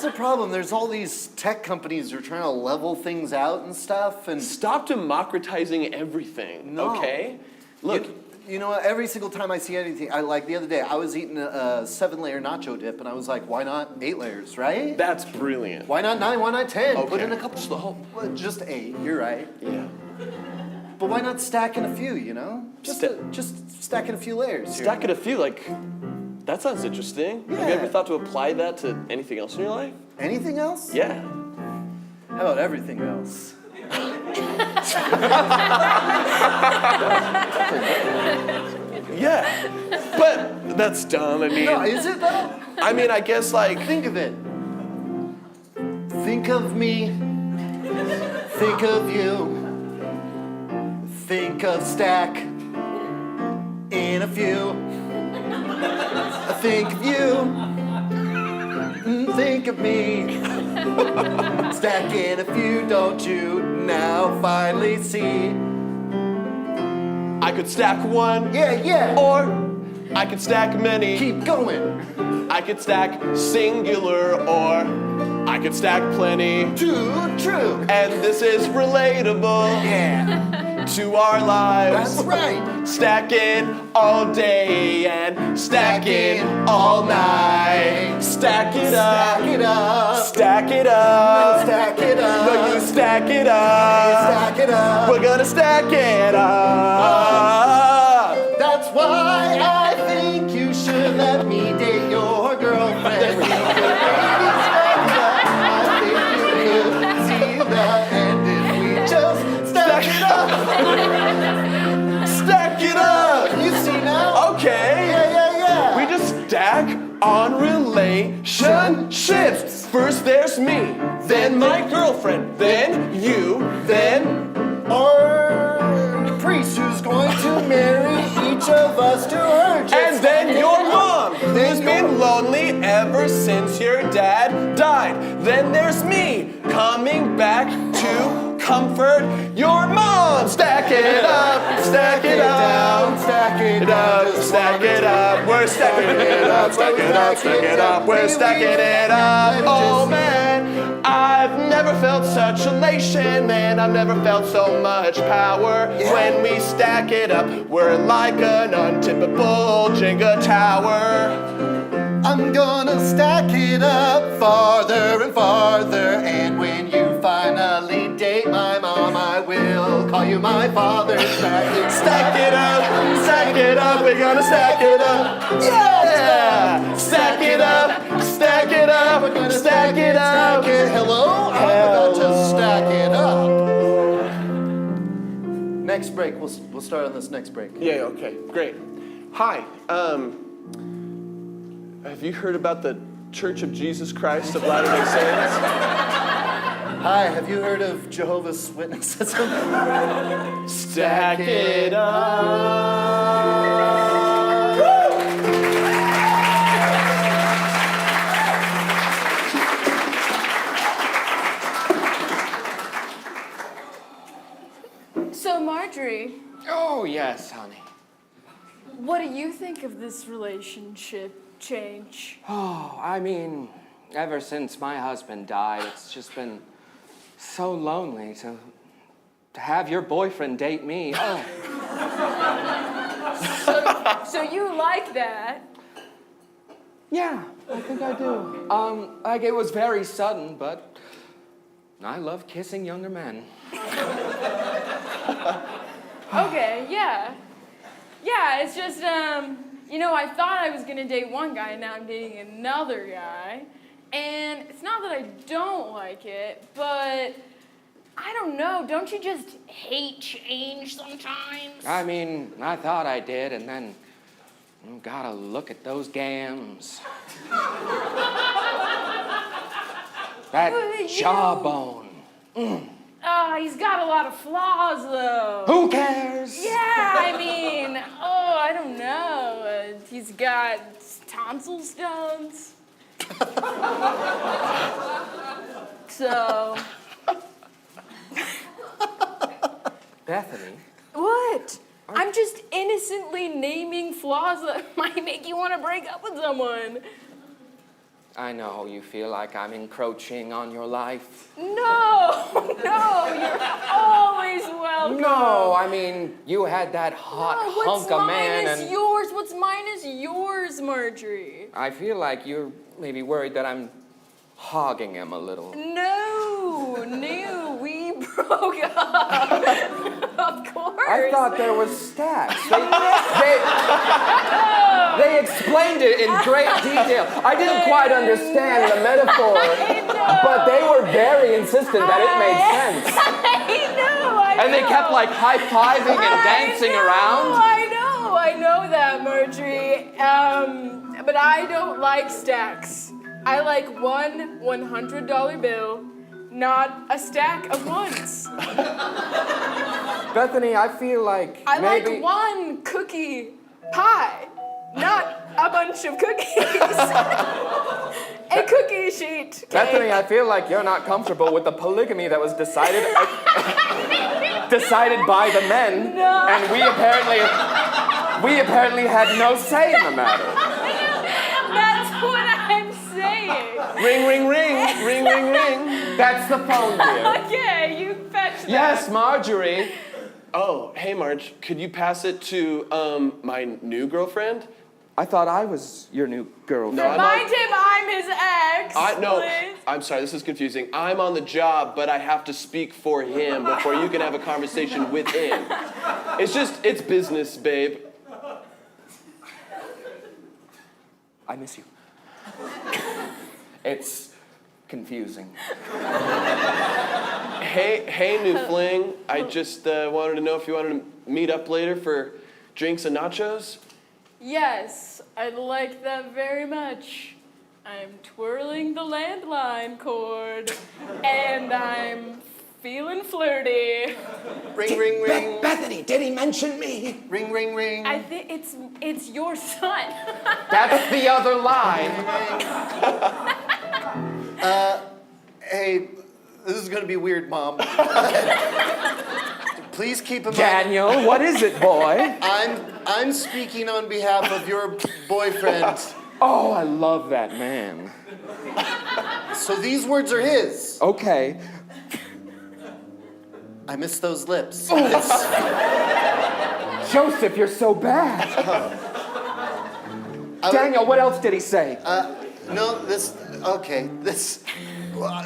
the problem. There's all these tech companies who are trying to level things out and stuff, and stop democratizing everything. No. Okay? Look, you know what? Every single time I see anything, like the other day, I was eating a 7-layer nacho dip, and I was like, why not 8 layers, right? That's brilliant. Why not 9? Why not 10? Okay. Put in a couple. Well, just 8. You're right. Yeah. But why not stack in a few? You know, just stack in a few layers. Stack it a few, like, that sounds interesting. Yeah. Have you ever thought to apply that to anything else in your life? Anything else? Yeah. How about everything else? Yeah. But that's dumb. I mean. No, is it though? I mean, I guess like. Think of it. Think of me. Think of you. Think of stack in a few. Think of you. Think of me. Stack in a few, don't you now finally see? I could stack one. Yeah. Or I could stack many. Keep going. I could stack singular, or I could stack plenty. Too true. And this is relatable. Yeah. To our lives. That's right. Stacking all day and stacking all night. Stack it up. Stack it up. Stack it up. Stack it up. No, you stack it up. Stack it up. We're gonna stack it up. That's why I think you should let me date your girlfriend. We could maybe stack it up. I think you could see that. And if we just stack it up. Stack it up. You see now? Okay. Yeah. We just stack on relationships. First there's me, then my girlfriend, then you, then our priest who's going to marry each of us to her. And then your mom, who's been lonely ever since your dad died. Then there's me, coming back to comfort your mom. Stack it up, stack it up, stack it up, stack it up. We're stacking it up, stack it up, stack it up. We're stacking it up. Oh man, I've never felt such elation, man. I've never felt so much power. When we stack it up, we're like an untippable Jenga tower. I'm gonna stack it up farther and farther, and when you finally date my mom, I will call you my father. Stack it up, we're gonna stack it up. Yeah! Stack it up, we're gonna stack it up. Hello? I'm about to stack it up. Next break, we'll start on this next break. Yeah, okay, great. Hi, have you heard about the Church of Jesus Christ of Latter-day Saints? Hi, have you heard of Jehovah's Witnesses? Stack it up. So, Marjorie, Oh, yes, honey. what do you think of this relationship change? Oh, I mean, ever since my husband died, it's just been so lonely to have your boyfriend date me. Oh. So you like that? Yeah, I think I do. Like it was very sudden, but I love kissing younger men. Okay, yeah. Yeah, it's just, you know, I thought I was gonna date one guy, and now I'm dating another guy. And it's not that I don't like it, but I don't know, don't you just hate change sometimes? I mean, I thought I did, and then gotta look at those gams. That jawbone. He's got a lot of flaws, though. Who cares? Yeah, I mean, I don't know. He's got tonsil stones. So. Bethany. What? I'm just innocently naming flaws that might make you want to break up with someone. I know you feel like I'm encroaching on your life. No, you're always welcome. No, I mean, you had that hot hunk of man and... What's mine is yours, Marjorie. I feel like you're maybe worried that I'm hogging him a little. No, we broke up. Of course. I thought there was stacks. They explained it in great detail. I didn't quite understand the metaphor, but they were very insistent that it made sense. I know. And they kept like high-fiving and dancing around. I know that, Marjorie. But I don't like stacks. I like one $100 bill, not a stack of ones. Bethany, I feel like I maybe... like one cookie pie, not a bunch of cookies. A cookie sheet cake. Bethany, I feel like you're not comfortable with the polygamy that was decided by the men, No. and we apparently had no say in the matter. That's what I'm saying. Ring, ring, ring, ring, ring, ring. That's the phone, dear. Okay, you fetch that. Yes, Marjorie. Oh, hey, Marge, could you pass it to my new girlfriend? I thought I was your new girlfriend. No, Remind him I'm his ex. No, please. I'm sorry, this is confusing. I'm on the job, but I have to speak for him before you can have a conversation with him. It's business, babe. I miss you. It's confusing. Hey, new fling. I just wanted to know if you wanted to meet up later for drinks and nachos. Yes, I'd like that very much. I'm twirling the landline cord, and I'm feeling flirty. Ring, ring, ring. Bethany, did he mention me? Ring, ring, ring. I think it's your son. That's the other line. Hey, this is gonna be weird, Mom. Please keep in mind. Daniel, what is it, boy? I'm speaking on behalf of your boyfriend. Oh, I love that man. So these words are his. Okay. I miss those lips. Joseph, you're so bad. Daniel, what else did he say? No, okay,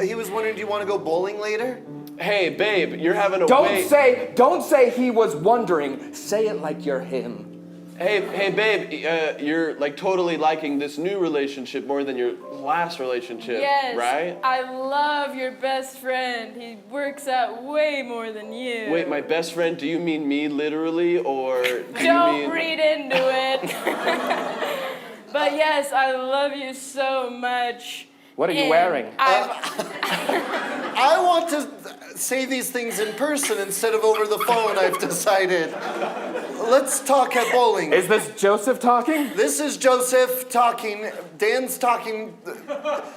he was wondering, do you want to go bowling later? Hey, babe, you're having a Don't say he was wondering. Say it like you're him. Hey, babe, you're like totally liking this new relationship more than your last relationship, Yes, right? I love your best friend. He works out way more than you. Wait, my best friend, do you mean me literally, or do Don't you mean... read into it. But yes, I love you so much. What are you wearing? I want to say these things in person instead of over the phone, I've decided. Let's talk at bowling. Is this Joseph talking? This is Joseph talking. Dan's talking.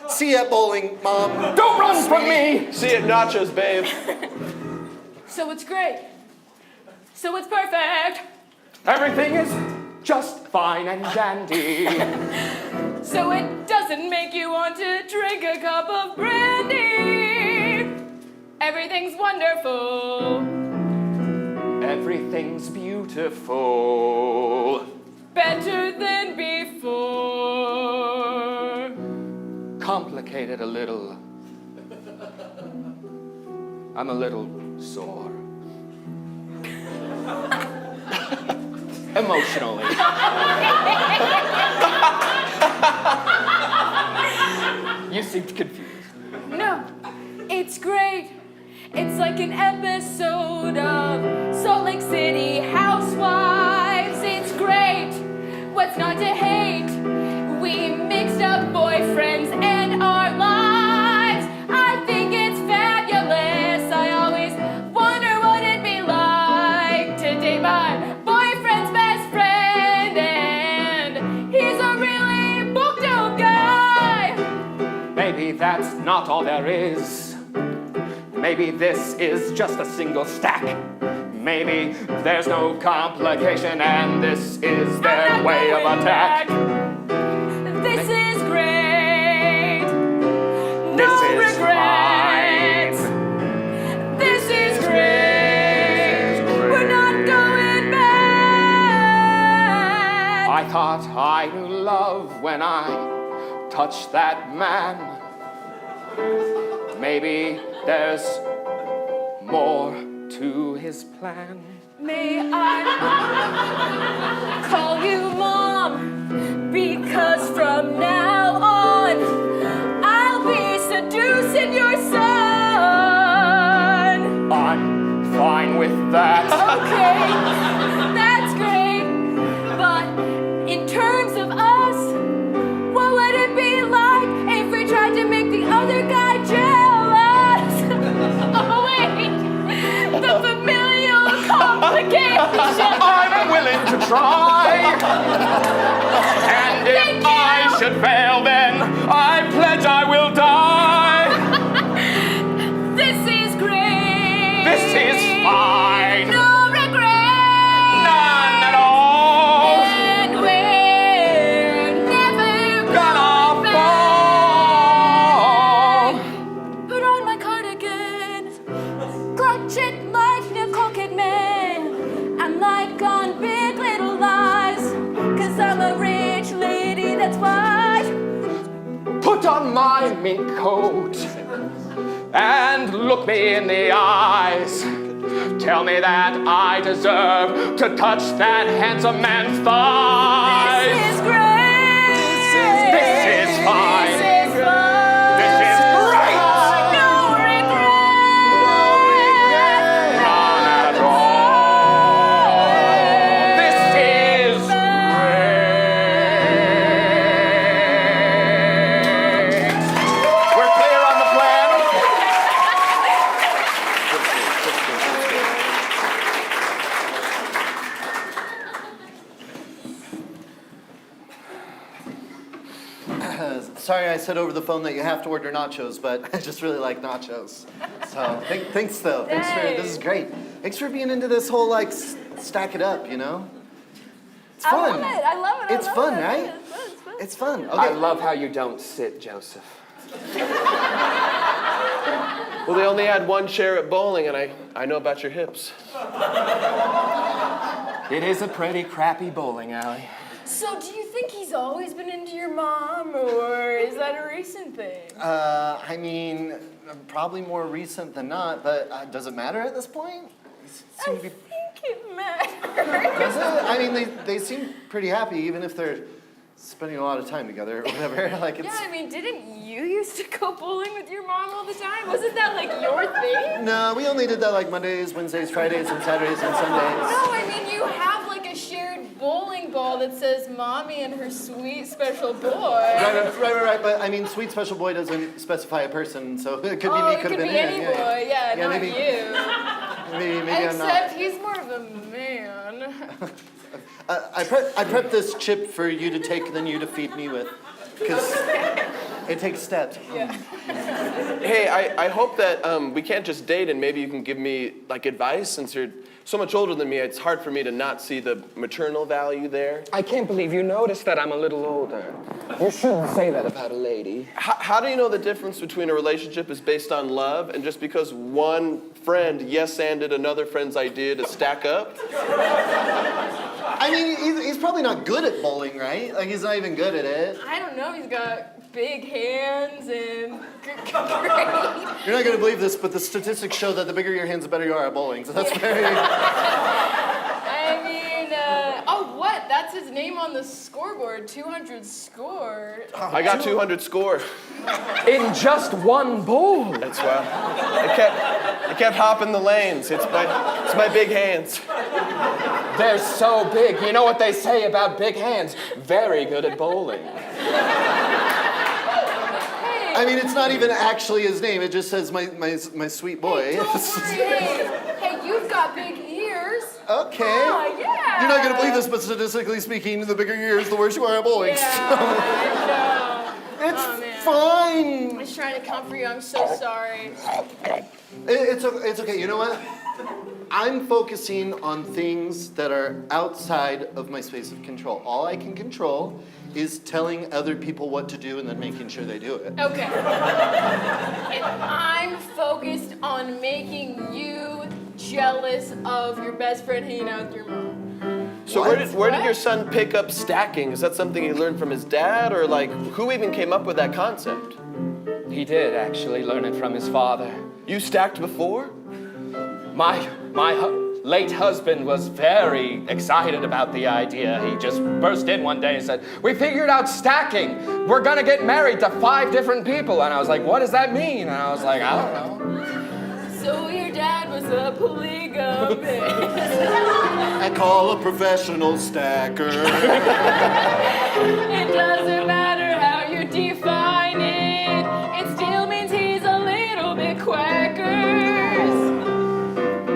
See you at bowling, Mom. Don't run from me! See you at Nachos, babe. So it's great. So it's perfect. Everything is just fine and dandy. So it doesn't make you want to drink a cup of brandy. Everything's wonderful. Everything's beautiful. Better than before. Complicated a little. I'm a little sore. Emotionally. You seemed confused. No, it's great. It's like an episode of Salt Lake City Housewives. It's great. What's not to hate? We mixed up boyfriends and our lives. I think it's fabulous. I always wonder what it'd be like to date my boyfriend's best friend. And he's a really booked out guy. Maybe that's not all there is. Maybe this is just a single stack. Maybe there's no complication and this is their way of attack. This is great. This No is regrets. fine. This is great. We're not going back. I thought I knew love when I touched that man. Maybe there's more to his plan. May I call you Mom? Because from now on, I'll be seducing your son. I'm fine with that. Okay, that's great. But in terms of us, what would it be like if we tried to make the other guy jealous? Oh wait, the familial complication. I'm willing to try. And if I should fail, then I pledge I will die. This is great. This is fine. No regrets. None at all. And we're never Gonna fall. Put on my cardigan, clutch it like Nicole Kidman. I'm like on Big Little Lies, 'cause I'm a rich lady, that's why. Put on my mink coat and look me in the eyes. Tell me that I deserve to touch that handsome man's thighs. This is great. This is fine. This is fine. This is great. No regrets. None at all. This is great. We're clear on the plan. Sorry I said over the phone that you have to order nachos, but I just really like nachos. So thanks though. Thanks for, this is great. Thanks for being into this whole like stack it up, you know? It's fun. I love it. I love it. It's fun, right? It's fun. Okay. I love how you don't sit, Joseph. Well, they only had one chair at bowling, and I know about your hips. It is a pretty crappy bowling alley. So do you think he's always been into your mom, or is that that a recent thing? I mean, probably more recent than not, but does it matter at this point? I think it matters. Does it? I mean, they seem pretty happy, even if they're spending a lot of time together or whatever. Like, it's... Yeah, I mean, didn't you used to go bowling with your mom all the time? Wasn't that like your thing? No, we only did that like Mondays, Wednesdays, Fridays, and Saturdays, and Sundays. No, I mean, you have like a shared bowling ball that says mommy and her sweet special boy. Right. But I mean, sweet special boy doesn't specify a person, so it could be me, could have been any him. boy, yeah, not maybe, you. Maybe I'm not. Except he's more of a man. I prepped this chip for you to take, then you to feed me with, because it takes steps. Yeah. Hey, I hope that we can't just date and maybe you can give me like advice since you're so much older than me. It's hard for me to not see the maternal value there. I can't believe you noticed that I'm a little older. You shouldn't say that about a lady. How do you know the difference between a relationship is based on love and just because one friend yes-anded another friend's idea to stack up? I mean, he's probably not good at bowling, right? Like, he's not even good at it. I don't know, he's got big hands and great. You're not gonna believe this, but the statistics show that the bigger your hands, the better you are at bowling. So that's very... I mean, what? That's his name on the scoreboard, 200 scored. I got 200 score. In just one bowl. That's why I kept hopping the lanes. It's my big hands. They're so big. You know what they say about big hands? Very good at bowling. I mean, it's not even actually his name. It just says my sweet boy. Hey, don't worry. Hey, you've got big ears. Okay. Oh, yeah. You're not gonna believe this, but statistically speaking, the bigger your ears, the worse you are at bowling. Yeah, It's fine. I'm just trying to comfort you. I'm so sorry. It's okay. You know what? I'm focusing on things that are outside of my space of control. All I can control is telling other people what to do and then making sure they do it. Okay. And I'm focused on making you jealous of your best friend hanging out with your mom. So where did your son pick up stacking? Is that something he learned from his dad, or like who even came up with that concept? He did actually learn it from his father. You stacked before? My late husband was very excited about the idea. He just burst in one day and said, "We figured out stacking. We're gonna get married to 5 different people." And I was like, "What does that mean?" And I was like, "I don't know." So your dad was a polygamist. I call a professional stacker. It doesn't matter how you define it. It still means he's a little bit quackers.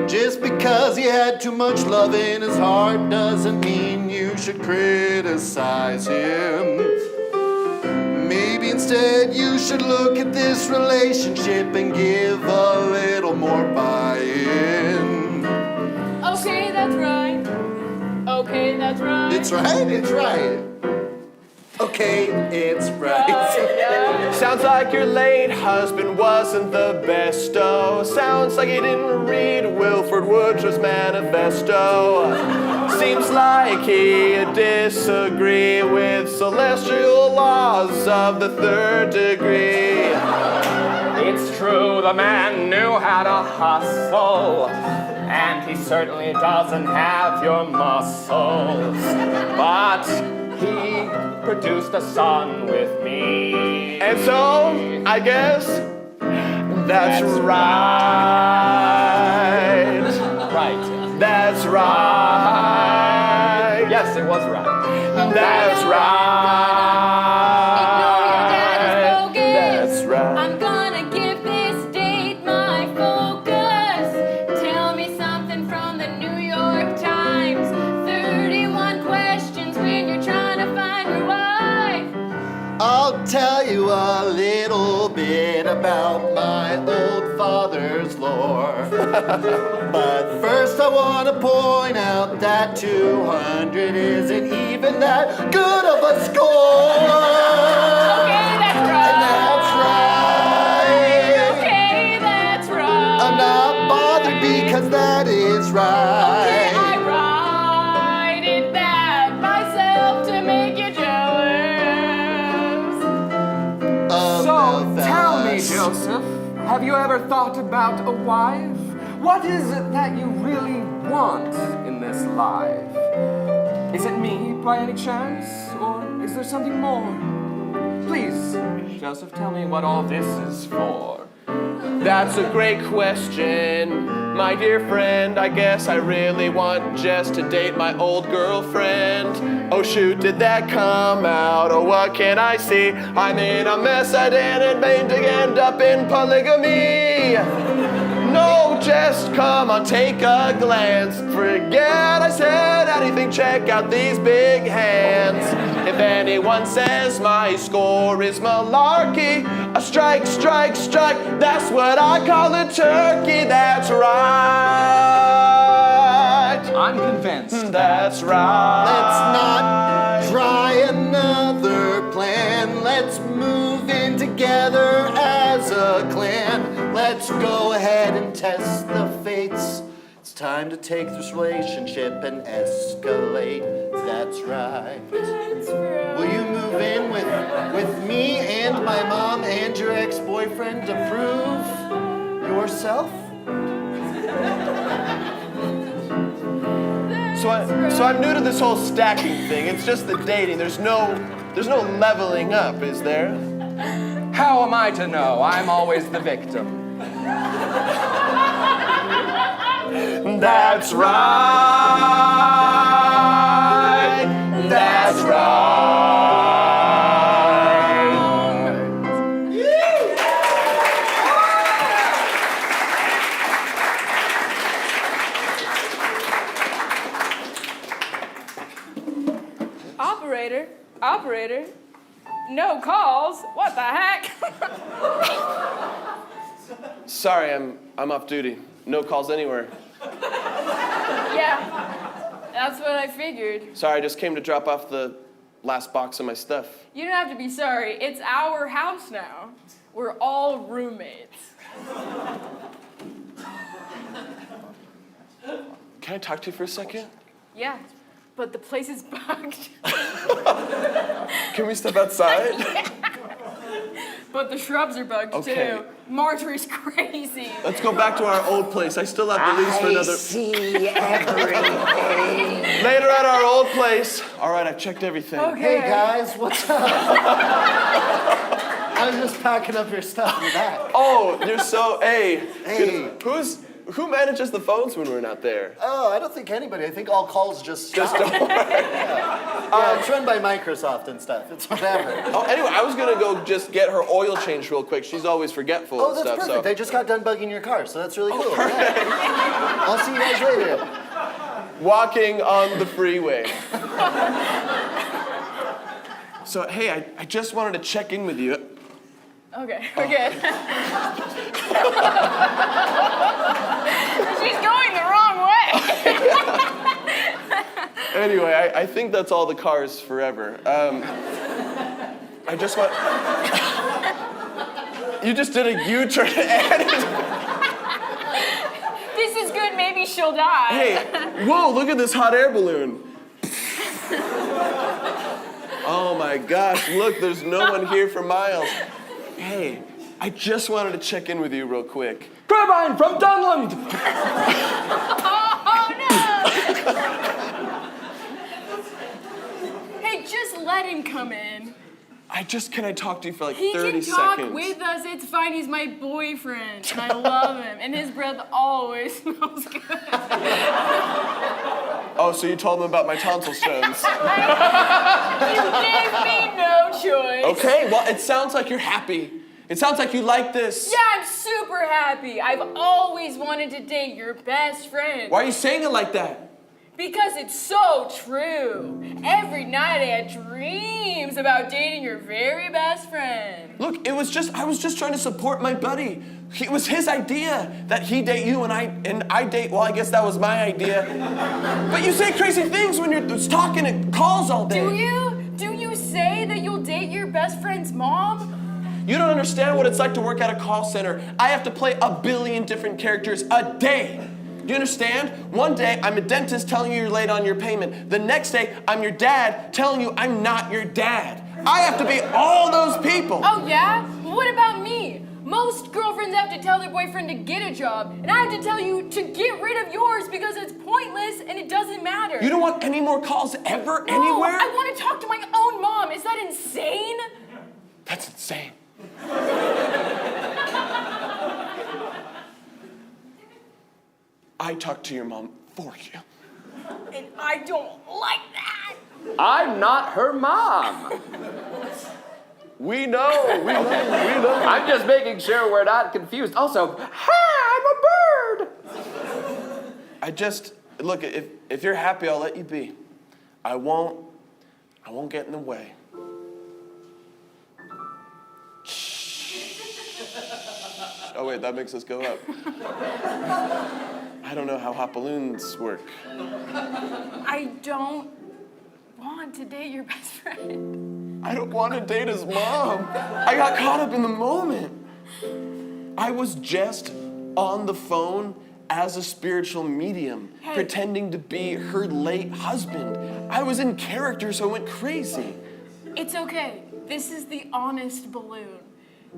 Just because he had too much love in his heart doesn't mean you should criticize him. Maybe instead you should look at this relationship and give a little more buy-in. Okay, that's right. Okay, that's right. It's right. Okay, it's right. Yeah. Sounds like your late husband wasn't the best-o. Sounds like he didn't read Wilford Woodruff's manifesto. Seems like he disagree with celestial laws of the 3rd degree. It's true, the man knew how to hustle, and he certainly doesn't have your muscles. But he produced a son with me. And so, I guess, that's right. Right. That's right. Yes, it was right. That's right. That's right. I'm gonna give this date my focus. Tell me something from the New York Times. 31 questions when you're trying to find your wife. I'll tell you a little bit about my old father's lore. But first I want to point out that 200 isn't even that good of a score. Okay, that's right. And that's right. Okay, that's right. I'm not bothered because that is right. Okay, I write it back myself to make you jealous. of us. Tell me, Joseph, have you ever thought about a wife? What is it that you really want in this life? Is it me, by any chance? Or is there something more? Please, Joseph, tell me what all this is for. That's a great question, my dear friend. I guess I really want just to date my old girlfriend. Oh shoot, did that come out? Oh, what can I see? I'm in a mess I didn't mean to end up in polygamy. No, just come on, take a glance. Forget I said anything, check out these big hands. If anyone says my score is malarkey, a strike, strike, strike, that's what I call a turkey, that's right. I'm convinced. That's right. Let's not try another plan. Let's move in together as a clan. Let's go ahead and test the fates. It's time to take this relationship and escalate. That's right. Will you move in with me and my mom and your ex-boyfriend to prove yourself? So I'm new to this whole stacking thing. It's just the dating. There's no leveling up, is there? How am I to know? I'm always the victim. That's right. That's right. Operator, no calls. What the heck? Sorry, I'm off duty. No calls anywhere. Yeah, that's what I figured. Sorry, I just came to drop off the last box of my stuff. You don't have to be sorry. It's our house now. We're all roommates. Can I talk to you for a second? Yeah, but the place is bugged. Can we step outside? But the shrubs are bugged Okay. too. Marjorie's crazy. Let's go back to our old place. I still have the lease for another. I see everything. Later at our old place. All right, I've checked everything. Okay. Hey guys, what's up? I was just packing up your stuff in the back. Oh, you're so. Hey. Hey. Who manages the phones when we're not there? Oh, I don't think anybody. I think all calls just Just stop. don't worry. Yeah, it's run by Microsoft and stuff. It's whatever. Oh, anyway, I was gonna go just get her oil changed real quick. She's always forgetful Oh, and that's stuff. perfect. So. They just got done bugging your car, so that's really cool. Yeah. I'll see you guys later. Walking on the freeway. So hey, I just wanted to check in with you. Okay. She's going the wrong way. Anyway, I think that's all the cars forever. I just want. You just did a U-turn and. This is good. Maybe she'll die. Hey, whoa! Look at this hot air balloon. Oh my gosh! Look, there's no one here for miles. Hey, I just wanted to check in with you real quick. Turbine from Dunland! Oh no! Hey, just let him come in. Can I talk to you for like He 30 can talk seconds? with us. It's fine. He's my boyfriend, and I love him. And his breath always smells good. Oh, so you told him about my tonsil stones. You gave me no choice. Okay, well, it sounds like you're happy. It sounds like you like this. Yeah, I'm super happy. I've always wanted to date your best friend. Why are you saying it like that? Because it's so true. Every night I had dreams about dating your very best friend. Look, I was just trying to support my buddy. It was his idea that he date you and I date, well, I guess that was my idea. But you say crazy things when you're talking and calls all day. Do you? Do you say that you'll date your best friend's mom? You don't understand what it's like to work at a call center. I have to play 1 billion different characters a day. Do you understand? One day, I'm a dentist telling you you're late on your payment. The next day, I'm your dad telling you I'm not your dad. I have to be all those people. Oh yeah? What about Most girlfriends have to tell their boyfriend to get a job, and I have to tell you to get rid of yours because it's pointless and it doesn't matter. You don't want any more calls ever, No, anywhere? I want to talk to my own mom. Is that insane? That's insane. I talked to your mom for you. And I don't like that. I'm not her mom. We know. I'm just making sure we're not confused. Also, hi, I'm a bird. Look, if you're happy, I'll let you be. I won't get in the way. Oh wait, that makes us go up. I don't know how hot balloons work. I don't want to date your best friend. I don't want to date his mom. I got caught up in the moment. I was just on the phone as a spiritual medium, pretending to be her late husband. I was in character, so I went crazy. It's okay. This is the honest balloon.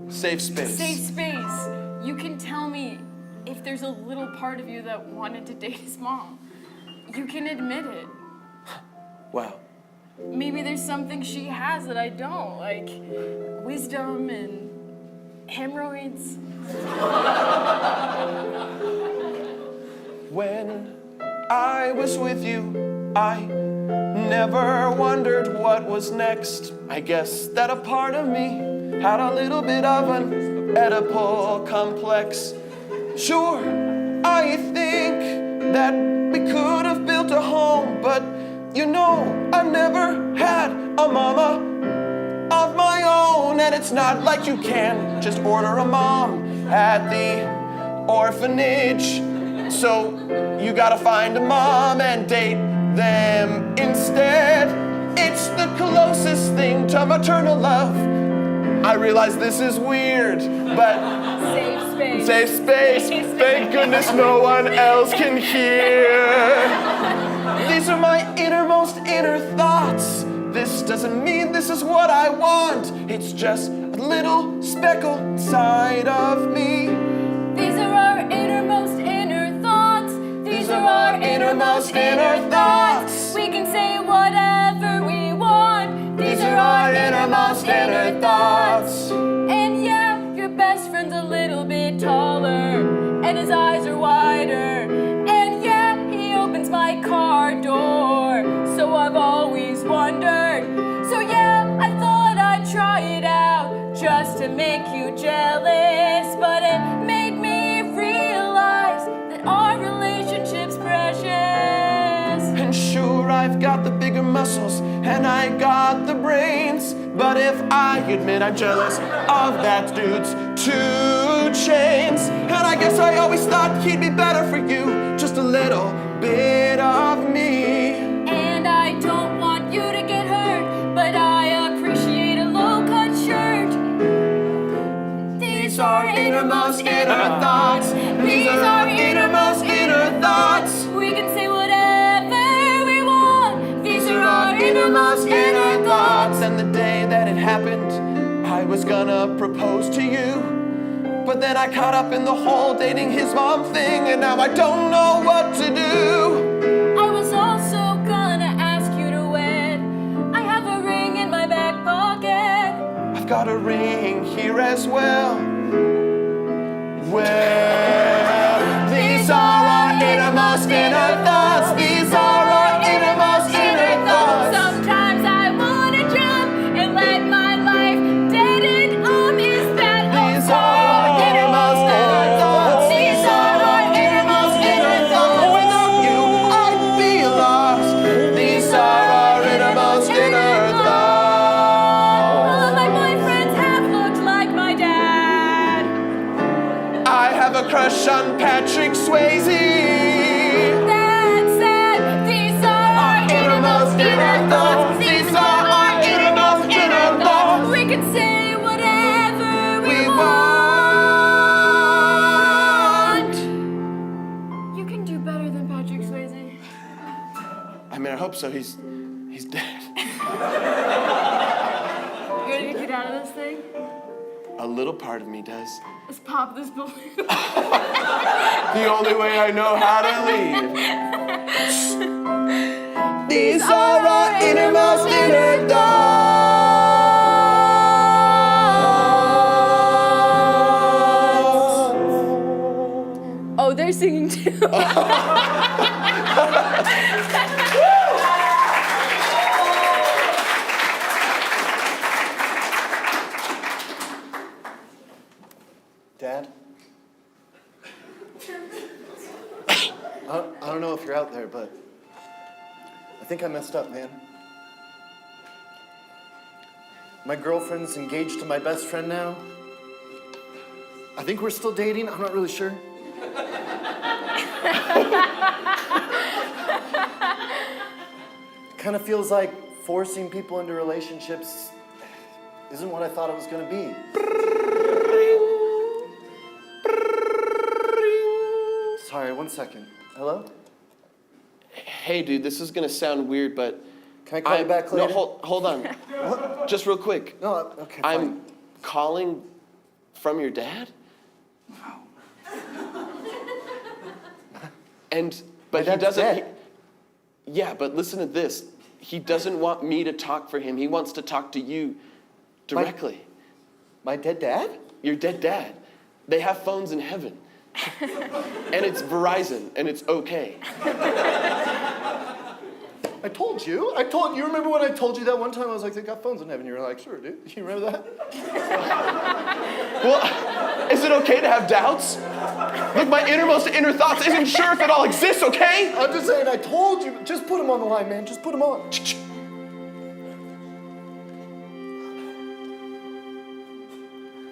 Safe space. Safe space. You can tell me if there's a little part of you that wanted to date his mom. You can admit it. Wow. Maybe there's something she has that I don't, like wisdom and hemorrhoids. When I was with you, I never wondered what was next. I guess that a part of me had a little bit of an Oedipal complex. Sure, I think that we could have built a home, but you know, I've never had a mama of my own, and it's not like you can just order a mom at the orphanage. So you gotta find a mom and date them instead. It's the closest thing to maternal love. I realize this is weird, but Safe space. safe space. Thank goodness no one else can hear. These are my innermost inner thoughts. This doesn't mean this is what I want. It's just a little speckle inside of me. These are our innermost inner thoughts. These are our innermost inner thoughts. We can say whatever we want. These are our innermost inner thoughts. And yeah, your best friend's a little bit taller, and his eyes are wider. And yeah, he opens my car door, so I've always wondered. So yeah, I thought I'd try it out just to make you jealous, but it made me realize that our relationship's precious. And sure, I've got the bigger muscles and I got the brains, but if I admit I'm jealous of that dude's 2 chains, and I guess I always thought he'd be better for you, just a little bit of me. And I don't want you to get hurt, but I appreciate a low-cut shirt. These are innermost inner thoughts. These are our innermost inner thoughts. We can say whatever we want. These are our innermost inner thoughts. And the day that it happened, I was gonna propose to you, but then I caught up in the whole dating his mom thing, and now I don't know what to do. I was also gonna ask you to wed. I have a ring in my back pocket. I've got a ring here as well. Well, these are our innermost inner thoughts. These are our innermost inner thoughts. Sometimes I wanna jump and let my life dead end. Is that These are our innermost inner thoughts. These are our innermost inner thoughts. Without you, I'd be lost. These are our innermost inner thoughts. all of my boyfriends have looked like my dad. I have a crush on Patrick Swayze. That said, these are our Innermost inner thoughts. These are our innermost inner thoughts. We can say whatever we We want. You can do better than Patrick Swayze. I mean, I hope so. He's dead. You ready to get out of this thing? A little part of me does. Let's pop this balloon. The only way I know how to leave. These are our innermost inner thoughts. Oh, they're singing too. Dad? I don't know if you're out there, but I think I messed up, man. My girlfriend's engaged to my best friend now. I think we're still dating. I'm not really sure. Kind of feels like forcing people into relationships isn't what I thought it was going to be. Sorry, 1 second. Hello? Hey, dude, this is gonna sound weird, but Can I call you back later? No, hold on. Just real quick. No, okay, fine. I'm calling from your dad. But he doesn't. Dead. Yeah, but listen to this. He doesn't want me to talk for him. He wants to talk to you directly. My dead dad? Your dead dad. They have phones in heaven. And it's Verizon, and it's okay. I told you. You remember when I told you that one time? I was like, they got phones in heaven. You were like, sure, dude. You remember that? Well, is it okay to have doubts? Look, my innermost inner thoughts isn't sure if it all exists, okay? I'm just saying, I told you. Just put him on the line, man. Just put him on.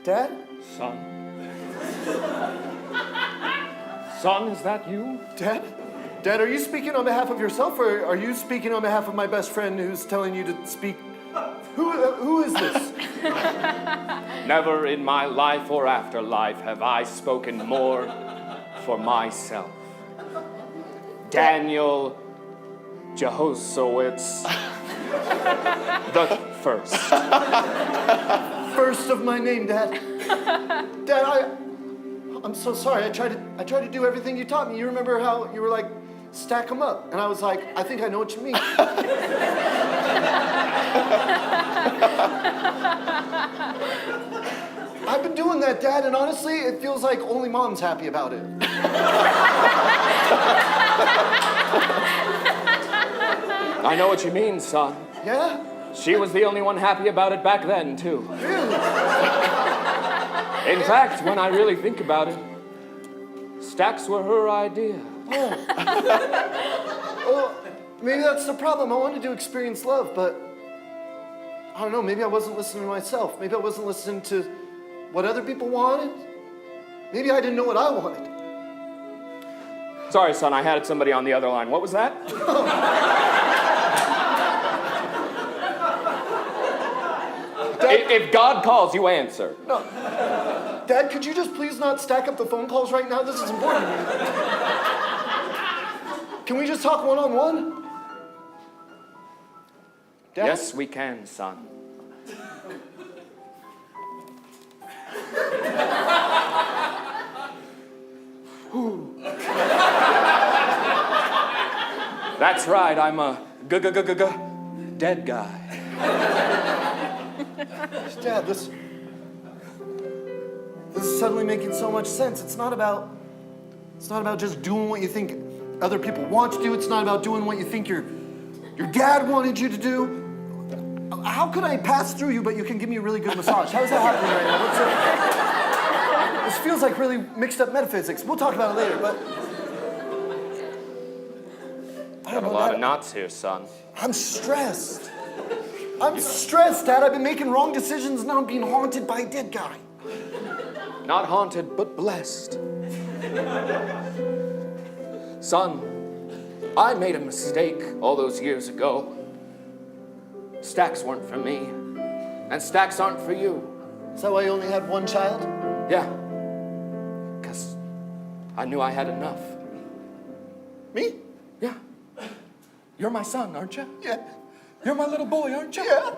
Dad? Son? Son, is that you? Dad? Dad, are you speaking on behalf of yourself, or are you speaking on behalf of my best friend who's telling you to speak? Who is this? Never in my life or afterlife have I spoken more for myself. Daniel Jehoshaphat the first. First of my name, Dad. Dad, I'm so sorry. I tried to do everything you taught me. You remember how you were like, stack them up. And I was like, I think I know what you mean. I've been doing that, Dad, and honestly, it feels like only Mom's happy about it. I know what you mean, son. Yeah? She was the only one happy about it back then, too. Really? In fact, when I really think about it, stacks were her idea. Oh. Well, maybe that's the problem. I wanted to experience love, but I don't know, maybe I wasn't listening to myself. Maybe I wasn't listening to what other people wanted. Maybe I didn't know what I wanted. Sorry, son, I had somebody on the other line. What was that? If God calls, you answer. No. Dad, could you just please not stack up the phone calls right now? This is important. Can we just talk one-on-one? Dad? Yes, we can, son. That's right, I'm a dead guy. Dad, this is suddenly making so much sense. It's not about just doing what you think other people want you to do. It's not about doing what you think your dad wanted you to do. How could I pass through you, but you can give me a really good massage? How is that happening right now? This feels like really mixed up metaphysics. We'll talk about it later, but I don't know, Got a lot Dad. of knots here, son. I'm stressed. I'm stressed, Dad. I've been making wrong decisions, now I'm being haunted by a dead guy. Not haunted, but blessed. Son, I made a mistake all those years ago. Stacks weren't for me, and stacks aren't for you. Is that why you only had one child? Yeah, because I knew I had enough. Me? Yeah. You're my son, aren't you? Yeah. You're my little boy, aren't you? Yeah.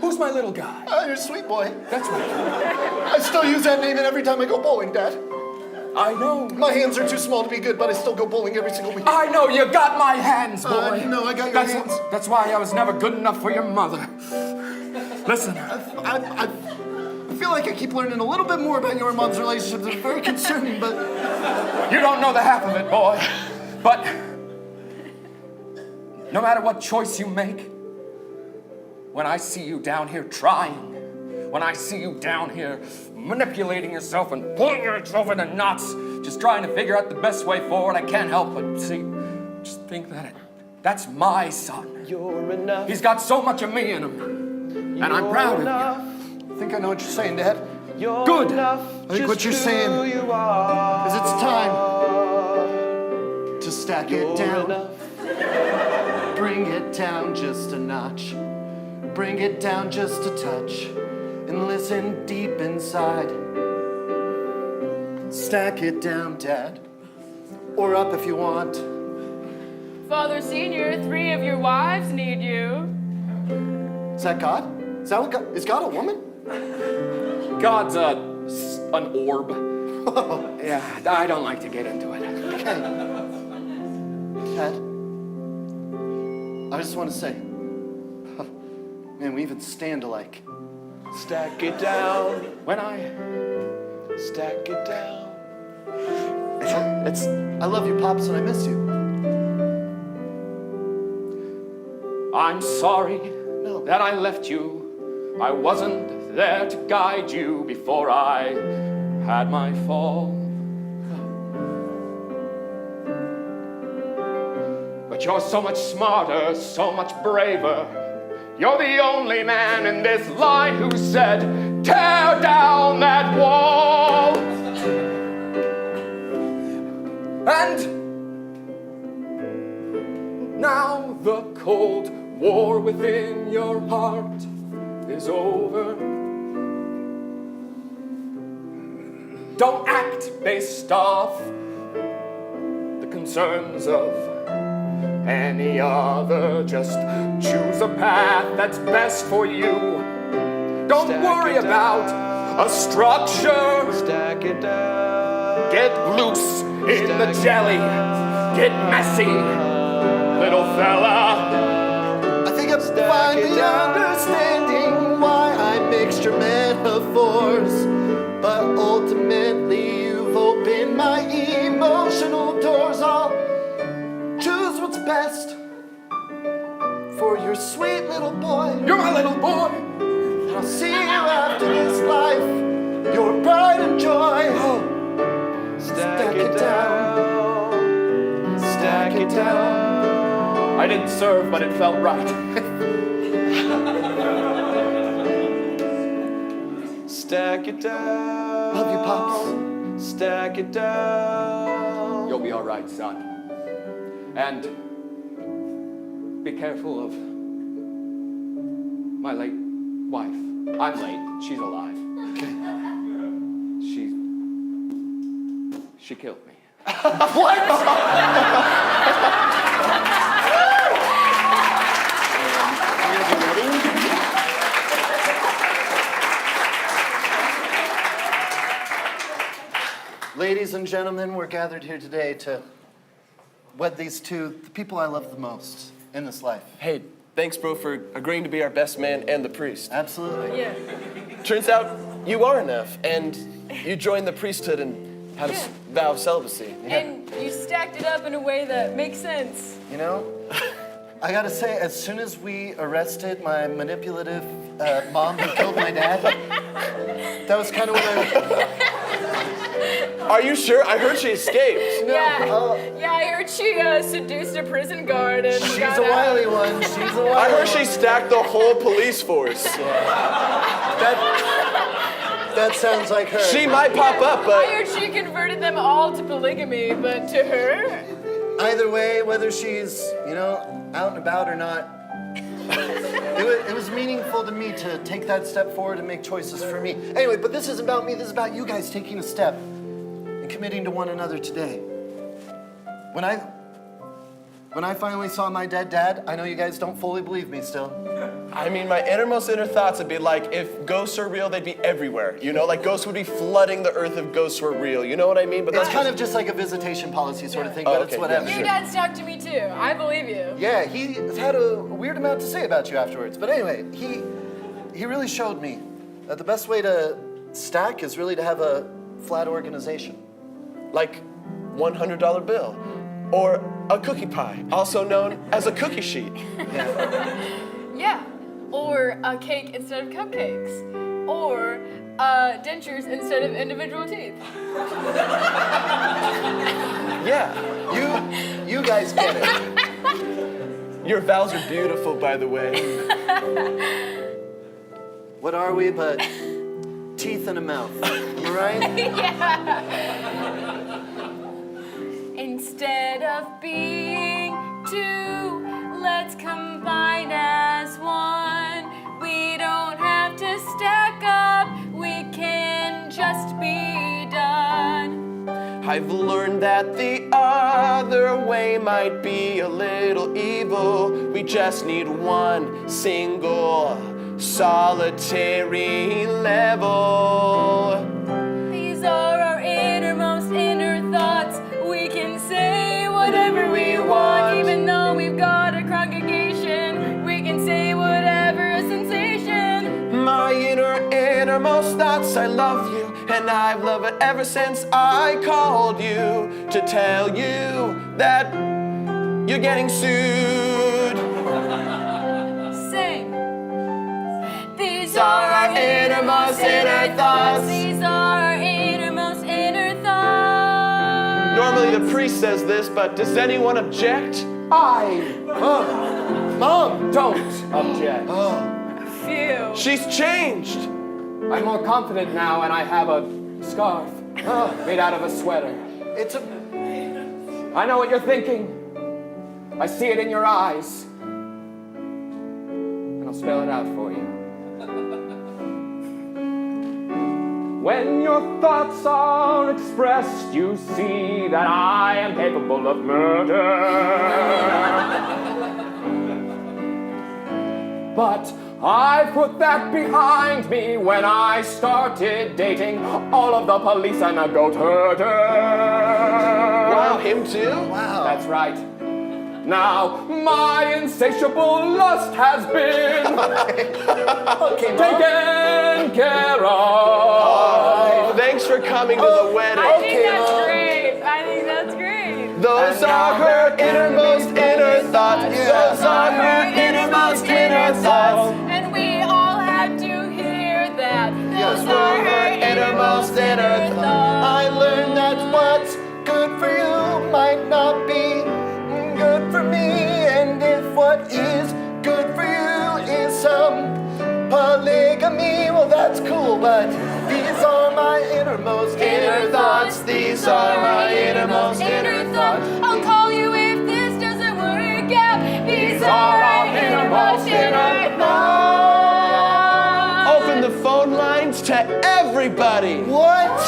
Who's my little guy? You're a sweet boy. That's right. I still use that name every time I go bowling, Dad. I know. My hands are too small to be good, but I still go bowling every single week. I know, you got my hands, boy. No, I got your hands. That's why I was never good enough for your mother. Listen. I feel like I keep learning a little bit more about your mom's relationships. It's very concerning, but... You don't know the half of it, boy. But no matter what choice you make, when I see you down here trying, when I see you down here manipulating yourself and pulling yourself into knots, just trying to figure out the best way forward, I can't help but just think that that's my son. You're enough. He's got so much of me in him, and I'm proud of you. I think I know what you're saying, Dad. You're Good. enough. I think what you're saying is it's time to stack it down. Bring it down just a notch. Bring it down just a touch. And listen deep inside. Stack it down, Dad. Or up if you want. Father Senior, 3 of your wives need you. Is that God? Is that what God? Is God a woman? God's an orb. Yeah, I don't like to get into it. Okay. Dad, I just want to say, man, we even stand alike. Stack it down. When I Stack it down. I love you, Pops, and I miss you. I'm sorry that I left you. I wasn't there to guide you before I had my fall. But you're so much smarter, so much braver. You're the only man in this line who said, tear down that wall. And now the Cold War within your heart is over. Don't act based off the concerns of any other. Just choose a path that's best for you. Don't worry about a structure. Stack it down. Get loose in the jelly. Get messy, little fella. I think I'm finally understanding why I mixed your metaphors. But ultimately you've opened my emotional doors. I'll choose what's best for your sweet little boy. You're my little boy. And I'll see you after this life, your pride and joy. Stack it down. Stack it down. I didn't serve, but it felt right. Stack it down. Love you, Pops. Stack it down. You'll be all right, son. And be careful of my late wife. I'm late. She's alive. Okay. She killed me. What? Ladies and gentlemen, we're gathered here today to wed these two, the people I love the most in this life. Hey, thanks, bro, for agreeing to be our best man and the priest. Absolutely. Yeah. Turns out you are enough, and you joined the priesthood and had a vow of celibacy. And you stacked it up in a way that makes sense. You know, I gotta say, as soon as we arrested my manipulative mom who killed my dad, that was kind of when I... Are you sure? I heard she escaped. Yeah, I heard she seduced a prison guard and She's got a out. wily one. She's a wily I heard she stacked the whole police force. That sounds like her. She might pop up, I but heard she converted them all to polygamy, but to her, Either way, whether she's, out and about or not, it was meaningful to me to take that step forward and make choices for me. Anyway, but this isn't about me. This is about you guys taking a step and committing to one another today. When I finally saw my dead dad, I know you guys don't fully believe me still, I mean, my innermost inner thoughts would be like, if ghosts are real, they'd be everywhere. You know, like ghosts would be flooding the earth if ghosts were real. You know what I mean? But It's kind of just like a visitation policy sort of thing, but it's okay, whatever. yeah, Your dad's talked to me too. I believe you. Yeah, he had a weird amount to say about you afterwards. But anyway, he really showed me that the best way to stack is really to have a flat organization. Like $100 bill or a cookie pie, also known as a cookie sheet. Yeah. Or a cake instead of cupcakes. Or dentures instead of individual teeth. Yeah. You guys get it. Your vowels are beautiful, by the way. What are we but teeth and a mouth? You right? Yeah. Instead of being two, let's combine as one. We don't have to stack up, we can just be done. I've learned that the other way might be a little evil. We just need one single solitary level. These are our innermost inner thoughts. We can say whatever we want, even though we've got a congregation. We can say whatever a sensation. My innermost thoughts, I love you, and I've loved it ever since I called you to tell you that you're getting sued. Sing. These are our innermost inner thoughts. These are our innermost inner thoughts. Normally the priest says this, but does anyone object? Mom, don't object. Phew. She's changed. I'm more confident now, and I have a scarf made out of a sweater. I know what you're thinking. I see it in your eyes. And I'll spell it out for you. When your thoughts are expressed, you see that I am capable of murder. But I put that behind me when I started dating all of the police and a goat herder. Wow, him too? Wow. That's right. Now, my insatiable lust has been taken care of. Oh, thanks for coming to the wedding. I think that's great. I think that's great. Those are her innermost inner thoughts. Those are her innermost inner thoughts. And we all had to hear that. Those were her innermost inner thoughts. I learned that what's good for you might not be good for me. And if what is good for you is some polygamy, well, that's cool, but these are my innermost inner thoughts. These are my innermost inner thoughts. I'll call you if this doesn't work out. These are our innermost inner thoughts. Open the phone lines to everybody. What?